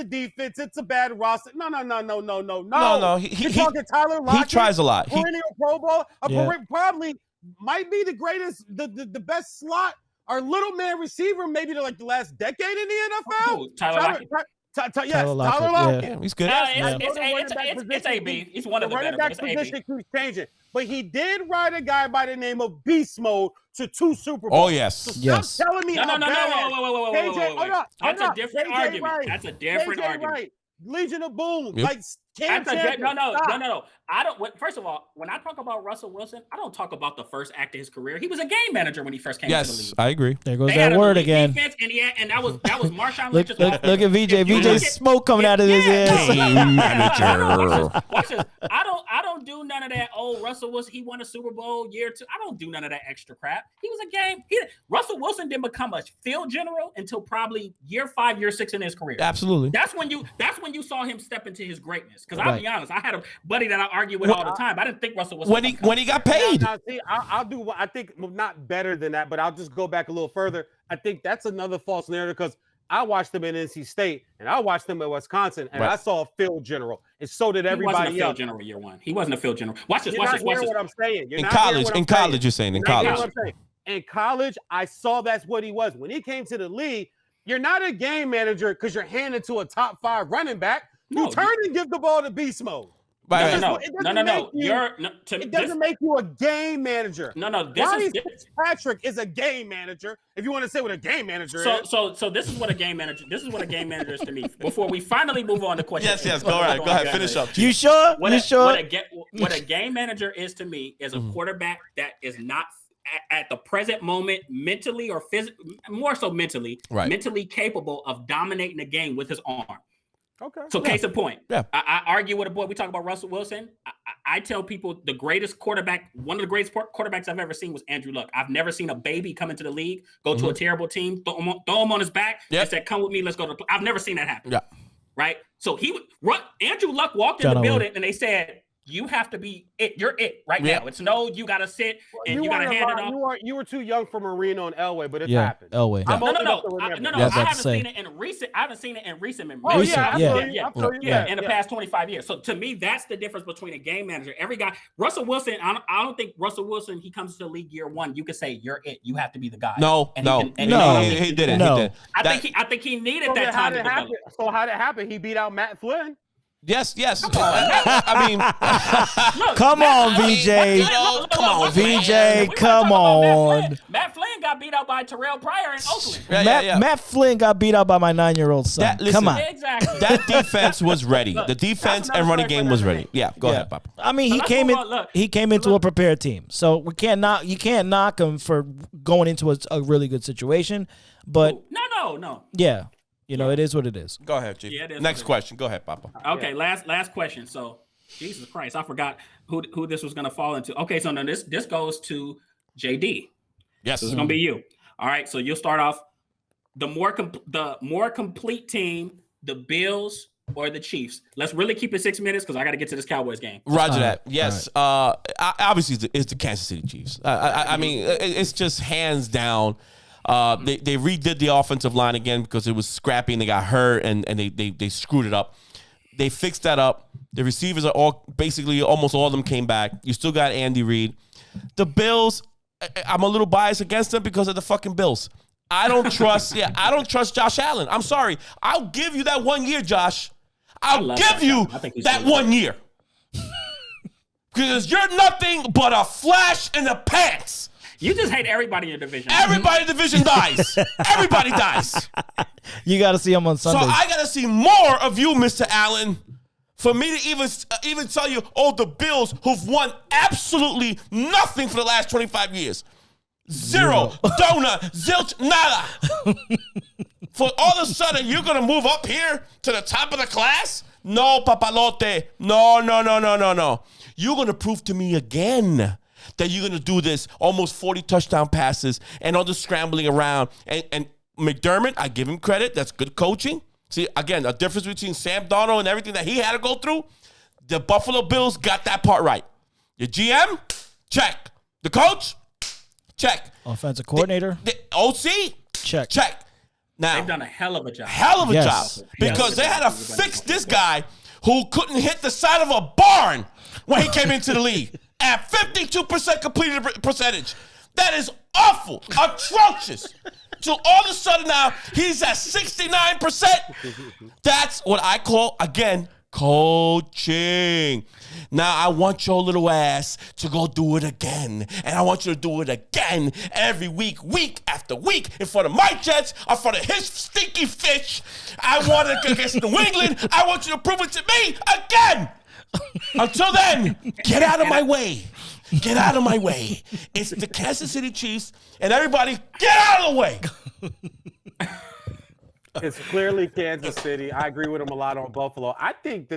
defense. It's a bad roster. No. No, You're talking Tyler Lockett. he tries a lot. Perennial Pro Bowl. Yeah. Probably might be the greatest, the best slot or little man receiver maybe like the last decade in the NFL. Who? Tyler Lockett? Yes, Tyler Lockett, Tyler Lockett. Yeah, he's good. It's AB. He's one of the running better. back It's AB. position keeps changing. But he did ride a guy by the name of Beast Mode to 2 Super Bowls. Oh, yes. So Yes. stop telling me No. how bad. Whoa. Hold up. That's a different argument. That's a different KJ argument. Wright, Legion of Boom. Yep. Like Cam No. Champion. I don't. First of all, when I talk about Russell Wilson, I don't talk about the first act of his career. He was a game manager when he first came to the Yes, league. I agree. There goes They had that a word elite again. defense, and that was Marshawn Look, Lynch's look offense. at VJ. If you VJ's look at- smoke coming out of his ears. Game manager. Watch this. I don't do none of that. Oh, Russell Wilson, he won a Super Bowl year 2. I don't do none of that extra crap. He was a game. Russell Wilson didn't become a field general until probably year 5, year 6 in his career. Absolutely. That's when you saw him step into his greatness. Because I'll Right. be honest, I had a buddy that I argue with all the time. I didn't think Russell Wilson When he got paid. Now, see, I'll do. I think not better than that, but I'll just go back a little further. I think that's another false narrative because I watched them in NC State and I watched them at Wisconsin, and Right. I saw a field general, and so did He wasn't a everybody field else. general year 1. He wasn't a field general. Watch this. You're Watch not this. Watch hearing this. what I'm saying. You're In not hearing college, what in I'm college, saying. you're saying in You're not hearing college. what I'm saying. In college, I saw that's what he was. When he came to the league, you're not a game manager because you're handed to a top 5 running back. You No, turn and give the ball to beast mode. Right. No. It doesn't make you- It doesn't make you a game manager. No. This Ronnie is Fitzpatrick is a game manager. If you want to say what a game manager is. so. This is what a game manager. This is what a game manager is to me. Before we finally move on to questions. Yes. Go ahead. Finish up. You sure? What You sure? a game manager is to me is a quarterback that is not at the present moment mentally or more so mentally, Right. mentally capable of dominating the game with his arm. Okay. So case in point, Yeah. I argue with a boy. We talk about Russell Wilson. I tell people the greatest quarterback, one of the greatest quarterbacks I've ever seen was Andrew Luck. I've never seen a baby come into the league, go to a terrible team, throw him on his back, Yep. and said, "Come with me, let's go to." I've never seen that happen. Yeah. Right. So Andrew Luck walked in the building and they said, "You have to be it. You're it right now. It's no, you got to sit and you got to hand it off." You were too young for Marino and Elway, but it's Yeah, happened. Elway. I'm No. old enough to remember. I Yeah, haven't that's to seen say. it in recent. I haven't seen it in recent memory. Oh Recent, yeah, yeah. Yeah, in the past 25 years. So to me, that's the difference between a game manager. Every guy, Russell Wilson. I don't think Russell Wilson. He comes to the league year 1. You could say you're it. You have to be the guy. No. And he He didn't. No. He did. I think he needed So that then time to develop. So how did it happen? He beat out Matt Flynn. Yes. I mean, Come on, VJ. come on, VJ, come on. Matt Flynn got beat out by Terrell Pryor in Oakland. Matt Flynn got beat out by my 9-year-old son. Come on. Exactly. that defense was ready. The defense and running game was ready. Yeah, go ahead, Papa. I mean, he came into a prepared team, so you can't knock him for going into a really good situation. But no. yeah, it is what it is. Go ahead, Chief. Yeah, Next question. Go ahead, Papa. Okay, last question. So, Jesus Christ, I forgot who this was going to fall into. Okay, so now this goes to JD. Yes, So it's going to be you. All right, so you'll start off the more complete team, the Bills or the Chiefs. Let's really keep it 6 minutes because I got to get to this Cowboys game. Roger that. Yes. Obviously, it's the Kansas City Chiefs. I mean, it's just hands down. They redid the offensive line again because it was scrappy and they got hurt and they screwed it up. They fixed that up. The receivers are almost all of them came back. You still got Andy Reid. The Bills, I'm a little biased against them because of the fucking Bills. I don't trust Josh Allen. I'm sorry. I'll give you that 1 year, Josh. I'll give you that 1 year. Because you're nothing but a flash in the pants. You just hate everybody in your division. Everybody in the division dies. Everybody dies. You got to see him on Sunday. So I got to see more of you, Mr. Allen, for me to even tell you, the Bills who've won absolutely nothing for the last 25 years. Zero. Donut. Zilch. Nada. For all of a sudden, you're going to move up here to the top of the class? No, papalote. No. You're going to prove to me again that you're going to do this almost 40 touchdown passes and all the scrambling around. And McDermott, I give him credit. That's good coaching. See, again, a difference between Sam Darnold and everything that he had to go through. The Buffalo Bills got that part right. Your GM, check. The coach, check. Offensive coordinator, the OC, check. Now, they've done a hell of a job. Job. Because they had to fix this guy who couldn't hit the side of a barn when he came into the league at 52% completed percentage. That is awful, atrocious. So all of a sudden now, he's at 69%. That's what I call, again, coaching. Now, I want your little ass to go do it again. And I want you to do it again every week after week, in front of my Jets, in front of his stinky fish. I want it against New England. I want you to prove it to me again. Until then, get out of my way. Get out of my way. It's the Kansas City Chiefs, and everybody get out of the way. It's clearly Kansas City. I agree with him a lot on Buffalo. I think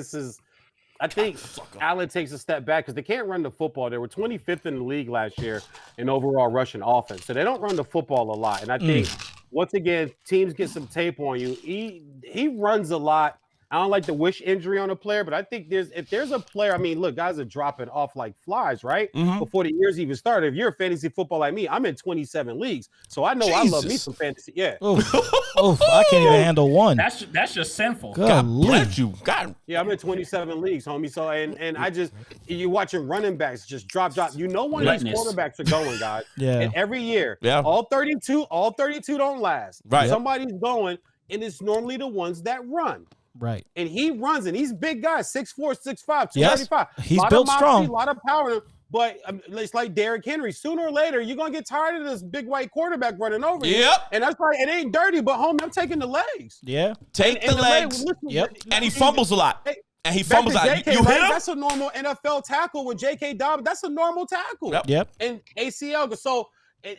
Allen takes a step back because they can't run the football. They were 25th in the league last year in overall rushing offense. So they don't run the football a lot. And I think, once again, teams get some tape on you. He runs a lot. I don't like to wish injury on a player, but I think if there's a player, I mean, look, guys are dropping off like flies, right? Before the years even started. If you're a fantasy football like me, I'm in 27 leagues. So I know I love me some fantasy. Yeah. Oof, I can't even handle one. That's just sinful. God bless you. God. Yeah, I'm in 27 leagues, homie. So and I just, you're watching running backs just drop. You know when these quarterbacks are going, guys. Yeah. And every year, all 32 don't last. Right. Somebody's going, and it's normally the ones that run. Right. And he runs, and he's big guy, 6'4", 6'5", 235. Yes. He's built strong. A lot of power. But it's like Derrick Henry. Sooner or later, you're going to get tired of this big white quarterback running over you. Yep. And that's why it ain't dirty, but, homie, I'm taking the legs. Yeah. Take the legs. Yep. And he fumbles a lot. You hit him? That's a normal NFL tackle with J.K. Dobbins. That's a normal tackle. Yep. And ACL. So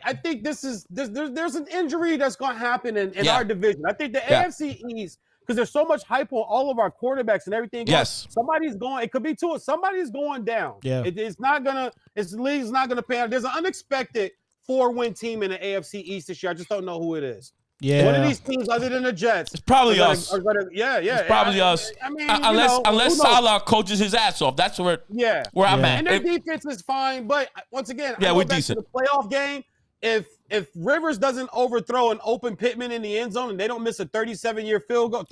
I think there's an injury that's going to happen in our division. I think the AFC East, because there's so much hype on all of our quarterbacks and everything. Yes. Somebody's going, it could be two. Somebody's going down. Yeah. The league's not going to pay out. There's an unexpected 4-win team in the AFC East this year. I just don't know who it is. Yeah. One of these teams other than the Jets. It's probably us. It's probably us. I mean, unless Salah coaches his ass off. That's where I'm at. And their defense is fine, but once again, we're decent. To the playoff game, if Rivers doesn't overthrow an open Pittman in the end zone and they don't miss a 37-yard field goal in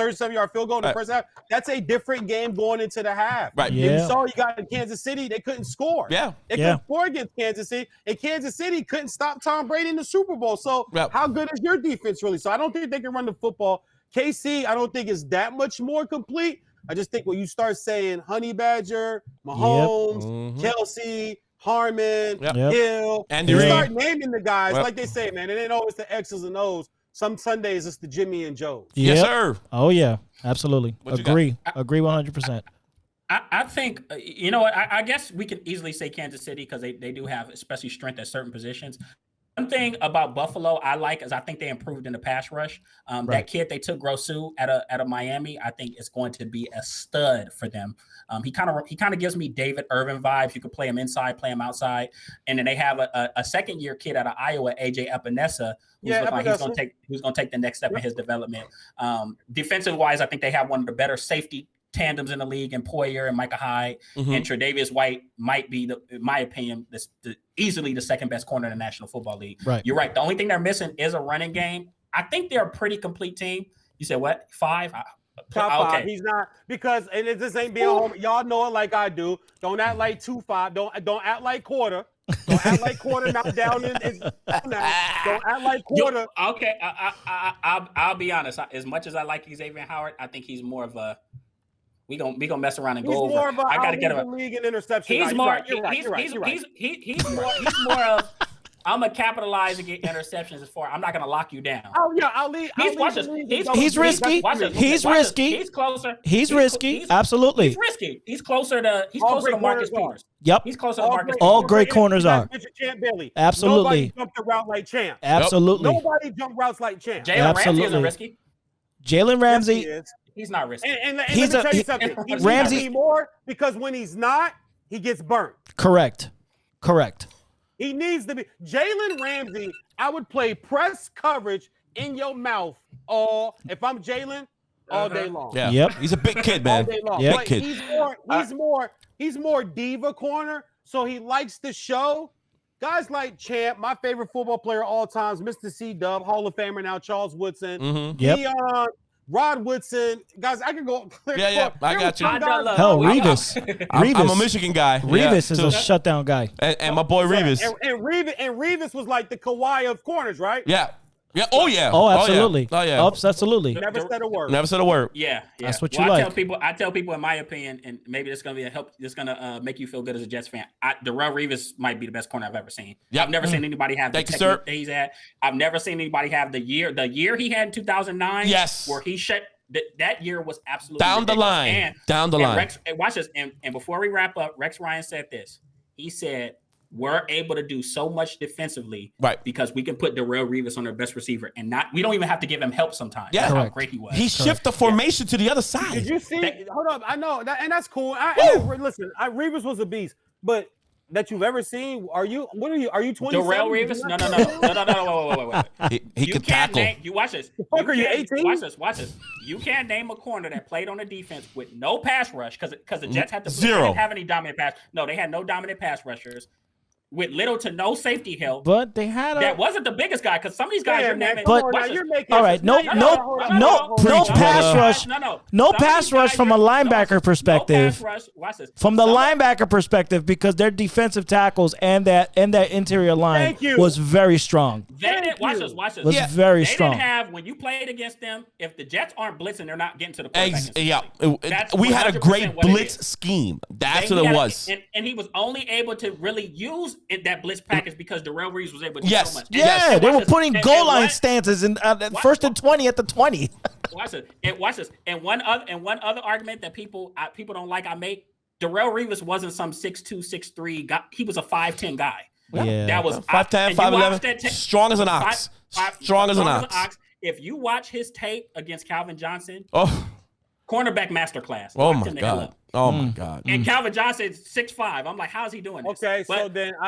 the first half, that's a different game going into the half. Right. Yeah. You saw you got in Kansas City, they couldn't score. Yeah. They couldn't score against Kansas City, and Kansas City couldn't stop Tom Brady in the Super Bowl. So how good is your defense really? So I don't think they can run the football. KC, I don't think is that much more complete, I just think when you start saying Honey Badger, Mahomes, Mhm. Kelsey, Harmon, Yep. Hill, Andy you Reid. start naming the guys, Yep. like they say, man, it ain't always the X's and O's. Some Sundays it's the Jimmy and Joe. Yes, Yep. sir. Oh yeah, absolutely. What you got? Agree 100%. I think, you know what, I guess we can easily say Kansas City because they do have especially strength at certain positions. One thing about Buffalo I like is I think they improved in the pass rush. Right. That kid they took, Grosu, out of Miami, I think is going to be a stud for them. He kind of gives me David Irvin vibes. You could play him inside, play him outside, and then they have a second year kid out of Iowa, AJ Epinesa, who's Yeah, look like he's Epinesa. going to take the next step in his development. Defensive wise, I think they have one of the better safety tandems in the league, and Poyer and Micah Hyde and Tre'Davious White might be, in my opinion, easily the second best corner in the National Football League. Right. You're right. The only thing they're missing is a running game. I think they're a pretty complete team. You said what? 5? Top 5. Okay. He's not because, and this ain't being home. Y'all know it like I do. Don't act like 2-5. Don't act like quarter. Don't act like quarter. Not down in. Don't act like quarter. Okay. I'll be honest. As much as I like Xavier Howard, I think he's more of a. We gonna mess around and He's go over. more of a I gotta get him. league in interception. He's guy. more. You're right. He's more of. I'm gonna capitalize and get interceptions for. I'm not gonna lock you down. Oh yeah, I'll leave. He's risky. He's risky. He's closer. He's risky. Absolutely. He's risky. He's closer to. He's All closer to great Marcus corners are. Peters. Yep. He's closer to Marcus. All Peters. great corners are. Champ Bailey. Absolutely. Nobody jumped the route like Champ. Absolutely. Nobody jumped routes like Champ. Jalen Ramsey Absolutely. isn't risky. Jalen Ramsey. Yes, he is. He's not risky. And He's let me tell you a- something. He Ramsey- needs to be more because when he's not, he gets burnt. Correct. He needs to be. Jalen Ramsey, I would play press coverage in your mouth if I'm Jalen, all day long. Yeah. Yep. He's a big kid, All man. day long. Yep. But Big kid. he's more diva corner, so he likes to show. Guys like Champ, my favorite football player of all times, Mr. C-Dub, Hall of Famer now, Charles Woodson. Mm-hmm. Yep. Deion, Rod Woodson. Guys, I can go. Yeah, I got you. Hell, Revis. I'm a Michigan guy. Revis is too. a shutdown guy. And my boy Revis. And Revis was like the Kawhi of corners, right? Yeah. Yeah. Oh, yeah. Oh, absolutely. Oh, yeah. Absolutely. Never said a word. Never said a word. Yeah. That's what you I like. tell people, in my opinion, and maybe this is gonna be a help. This is gonna make you feel good as a Jets fan. Darrell Revis might be the best corner I've ever seen. Yep. I've never seen anybody have the Thank you, technique sir. that he's had. I've never seen anybody have the year he had in 2009. Yes. Where he shut. That year was absolutely Down the ridiculous. line. Down the line. Rex, watch this. And before we wrap up, Rex Ryan said this. He said, we're able to do so much defensively because we can put Darrell Revis on their best receiver and we don't even have to give him help sometimes. Yeah. That's how Correct. great he was. He shifted the formation to the other side. Did you see? Hold up. I know, and that's cool. Listen, Revis was a beast, but that you've ever seen? Are you 27? Darrell Revis? No. Wait. He could tackle. You watch this. Fuck, are you 18? Watch this. You can't name a corner that played on the defense with no pass rush because the Jets had to Zero. They didn't have any dominant pass. No, they had no dominant pass rushers. With little to no safety help. But they had that wasn't the biggest guy because some of these guys are naming. But all right, no pass rush. No pass rush from a linebacker perspective. Watch this. From the linebacker perspective, because their defensive tackles and that interior line was very strong. Watch this. Was very they strong. Didn't have when you played against them. If the Jets aren't blitzing, they're not getting to the quarterback. We had a great blitz scheme. That's what it was. And he was only able to really use that blitz package because Darrell Reeves was able to do so much. Yeah, they were putting goal line stances in first and 20 at the 20. Watch this. And one other argument that people don't like I make. Darrell Reeves wasn't some 6'2", 6'3" guy. He was a 5'10" guy. Yeah, that was 5'10", 5'11", strong as an ox. Strong as an ox. If you watch his tape against Calvin Johnson, cornerback masterclass. Oh my god. Oh my god. And Calvin Johnson's 6'5". I'm like, how's he doing this? Okay,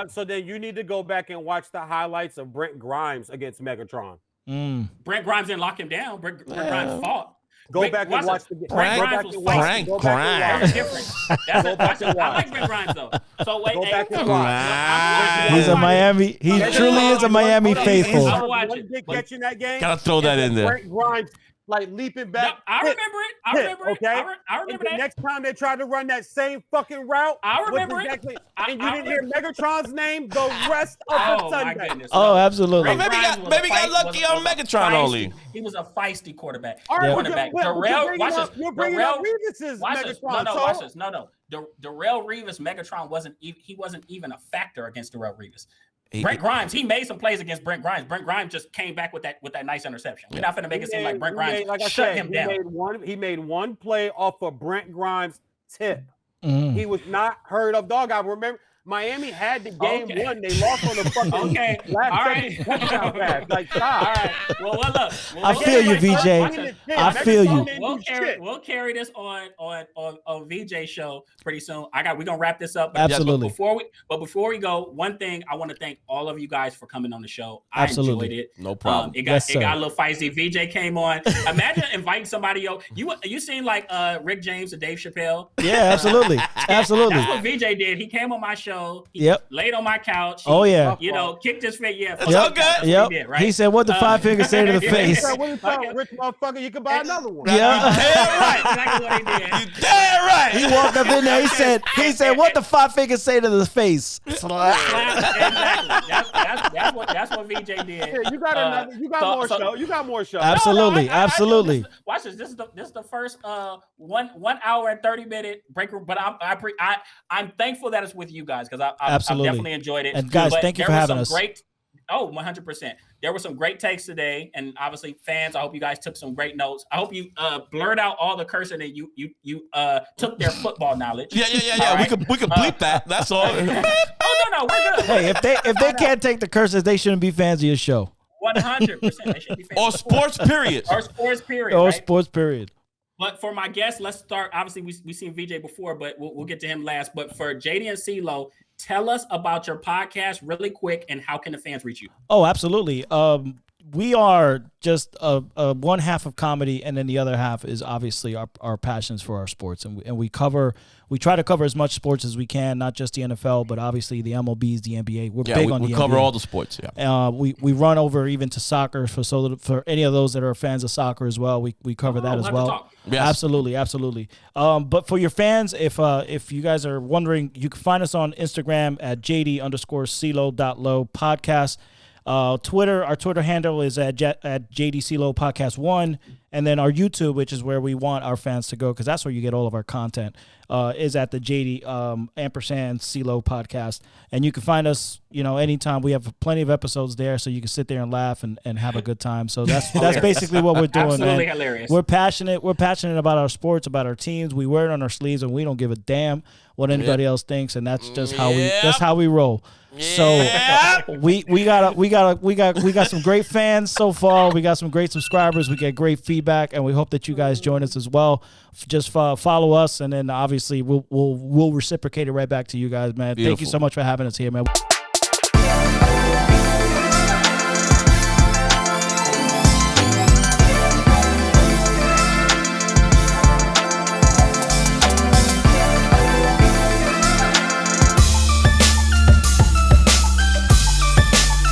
so then you need to go back and watch the highlights of Brent Grimes against Megatron. Brent Grimes didn't lock him down. Brent Grimes fought. Go back and watch the Frank Grimes. I like Brent Grimes though. So wait, he's a Miami. He truly is a Miami faithful. Catching that game. Gotta throw that in there. like leaping No, back. I remember it. I remember it. Okay. I And remember the that. next time they tried to run that same fucking route, I remember was it. exactly, I and you didn't hear Megatron's name the rest of the Oh my Sunday. goodness! Oh, No. absolutely. Ray Maybe Grimes got- was maybe a got fight- lucky was on a Megatron feisty- only. He was a feisty quarterback. All right, Cornerback. but Darrell, watch this. you're bringing Darrell, up Revis's watch this. Megatron. No, so, watch this. No. Darrell Revis, Megatron wasn't even a factor against Darrell Revis. Brent Grimes, he made some plays against Brent Grimes. Brent Grimes just came back with that nice interception. We're not going to make it seem like Brent Grimes shut him down. He made one play off of Brent Grimes' tip. Mm. He was not heard of. Dog, I remember Miami had the game won. They lost on the fucking last All right. touchdown pass. Like, stop. All right. Well, look. I feel you, VJ. I feel you. We'll carry this on VJ show pretty soon. We're gonna wrap this up. Absolutely. Before we go, one thing I want to thank all of you guys for coming on the show. I Absolutely. enjoyed it. No problem. It got a little feisty. VJ came on. Imagine inviting somebody else. You seen like Rick James and Dave Chappelle? Yeah, absolutely. Absolutely. That's what VJ did. He came on my show. He laid on my couch. Oh, yeah. Kicked his face. Yeah. It's all good. Yep. He did, right? He said, "What the five fingers say to the face?" What is that, rich motherfucker? You can buy another one. Yeah. Damn right. Exactly what he did. You damn right. He walked up in there. He said, "What the five fingers say to the face?" Exactly. That's what VJ did. Yeah, you got another. You got more show. You got more show. Absolutely. Absolutely. Watch this. This is the first 1 hour and 30-minute break room. But I'm thankful that it's with you guys because I definitely enjoyed it. And guys, thank you for having us. 100%. There were some great takes today, and obviously, fans. I hope you guys took some great notes. I hope you blurred out all the cursing and you took their football knowledge. Yeah. Right? We could bleep that. That's all. Oh no, we're good. Hey, if they can't take the curses, they shouldn't be fans of your show. 100%. They should be fans. Or sports period. Or sports period. Or right? sports period. But for my guest, let's start. Obviously, we seen VJ before, but we'll get to him last. But for JD and CeeLo, tell us about your podcast really quick and how can the fans reach you? Oh, absolutely. We are just a one half of comedy, and then the other half is obviously our passions for our sports, and we try to cover as much sports as we can, not just the NFL, but obviously the MLBs, the NBA. We're big on the NBA. We cover all the sports. Yeah. We run over even to soccer for any of those that are fans of soccer as well. We cover that as well. Yes. Absolutely. But for your fans, if you guys are wondering, you can find us on Instagram at JD_CeeLo.low podcast. Twitter, our Twitter handle is at JDCeeLo Podcast 1, and then our YouTube, which is where we want our fans to go because that's where you get all of our content, is at the JD ampersand CeeLo Podcast, and you can find us, anytime. We have plenty of episodes there, so you can sit there and laugh and have a good time. So that's basically what we're doing. Absolutely man. Hilarious. We're passionate about our sports, about our teams. We wear it on our sleeves, and we don't give a damn what anybody else thinks, and that's just how we roll. So we got some great fans so far. We got some great subscribers. We get great feedback, and we hope that you guys join us as well. Just follow us, and then obviously we'll reciprocate it right back to you guys, man. Beautiful. Thank you so much for having us here, man.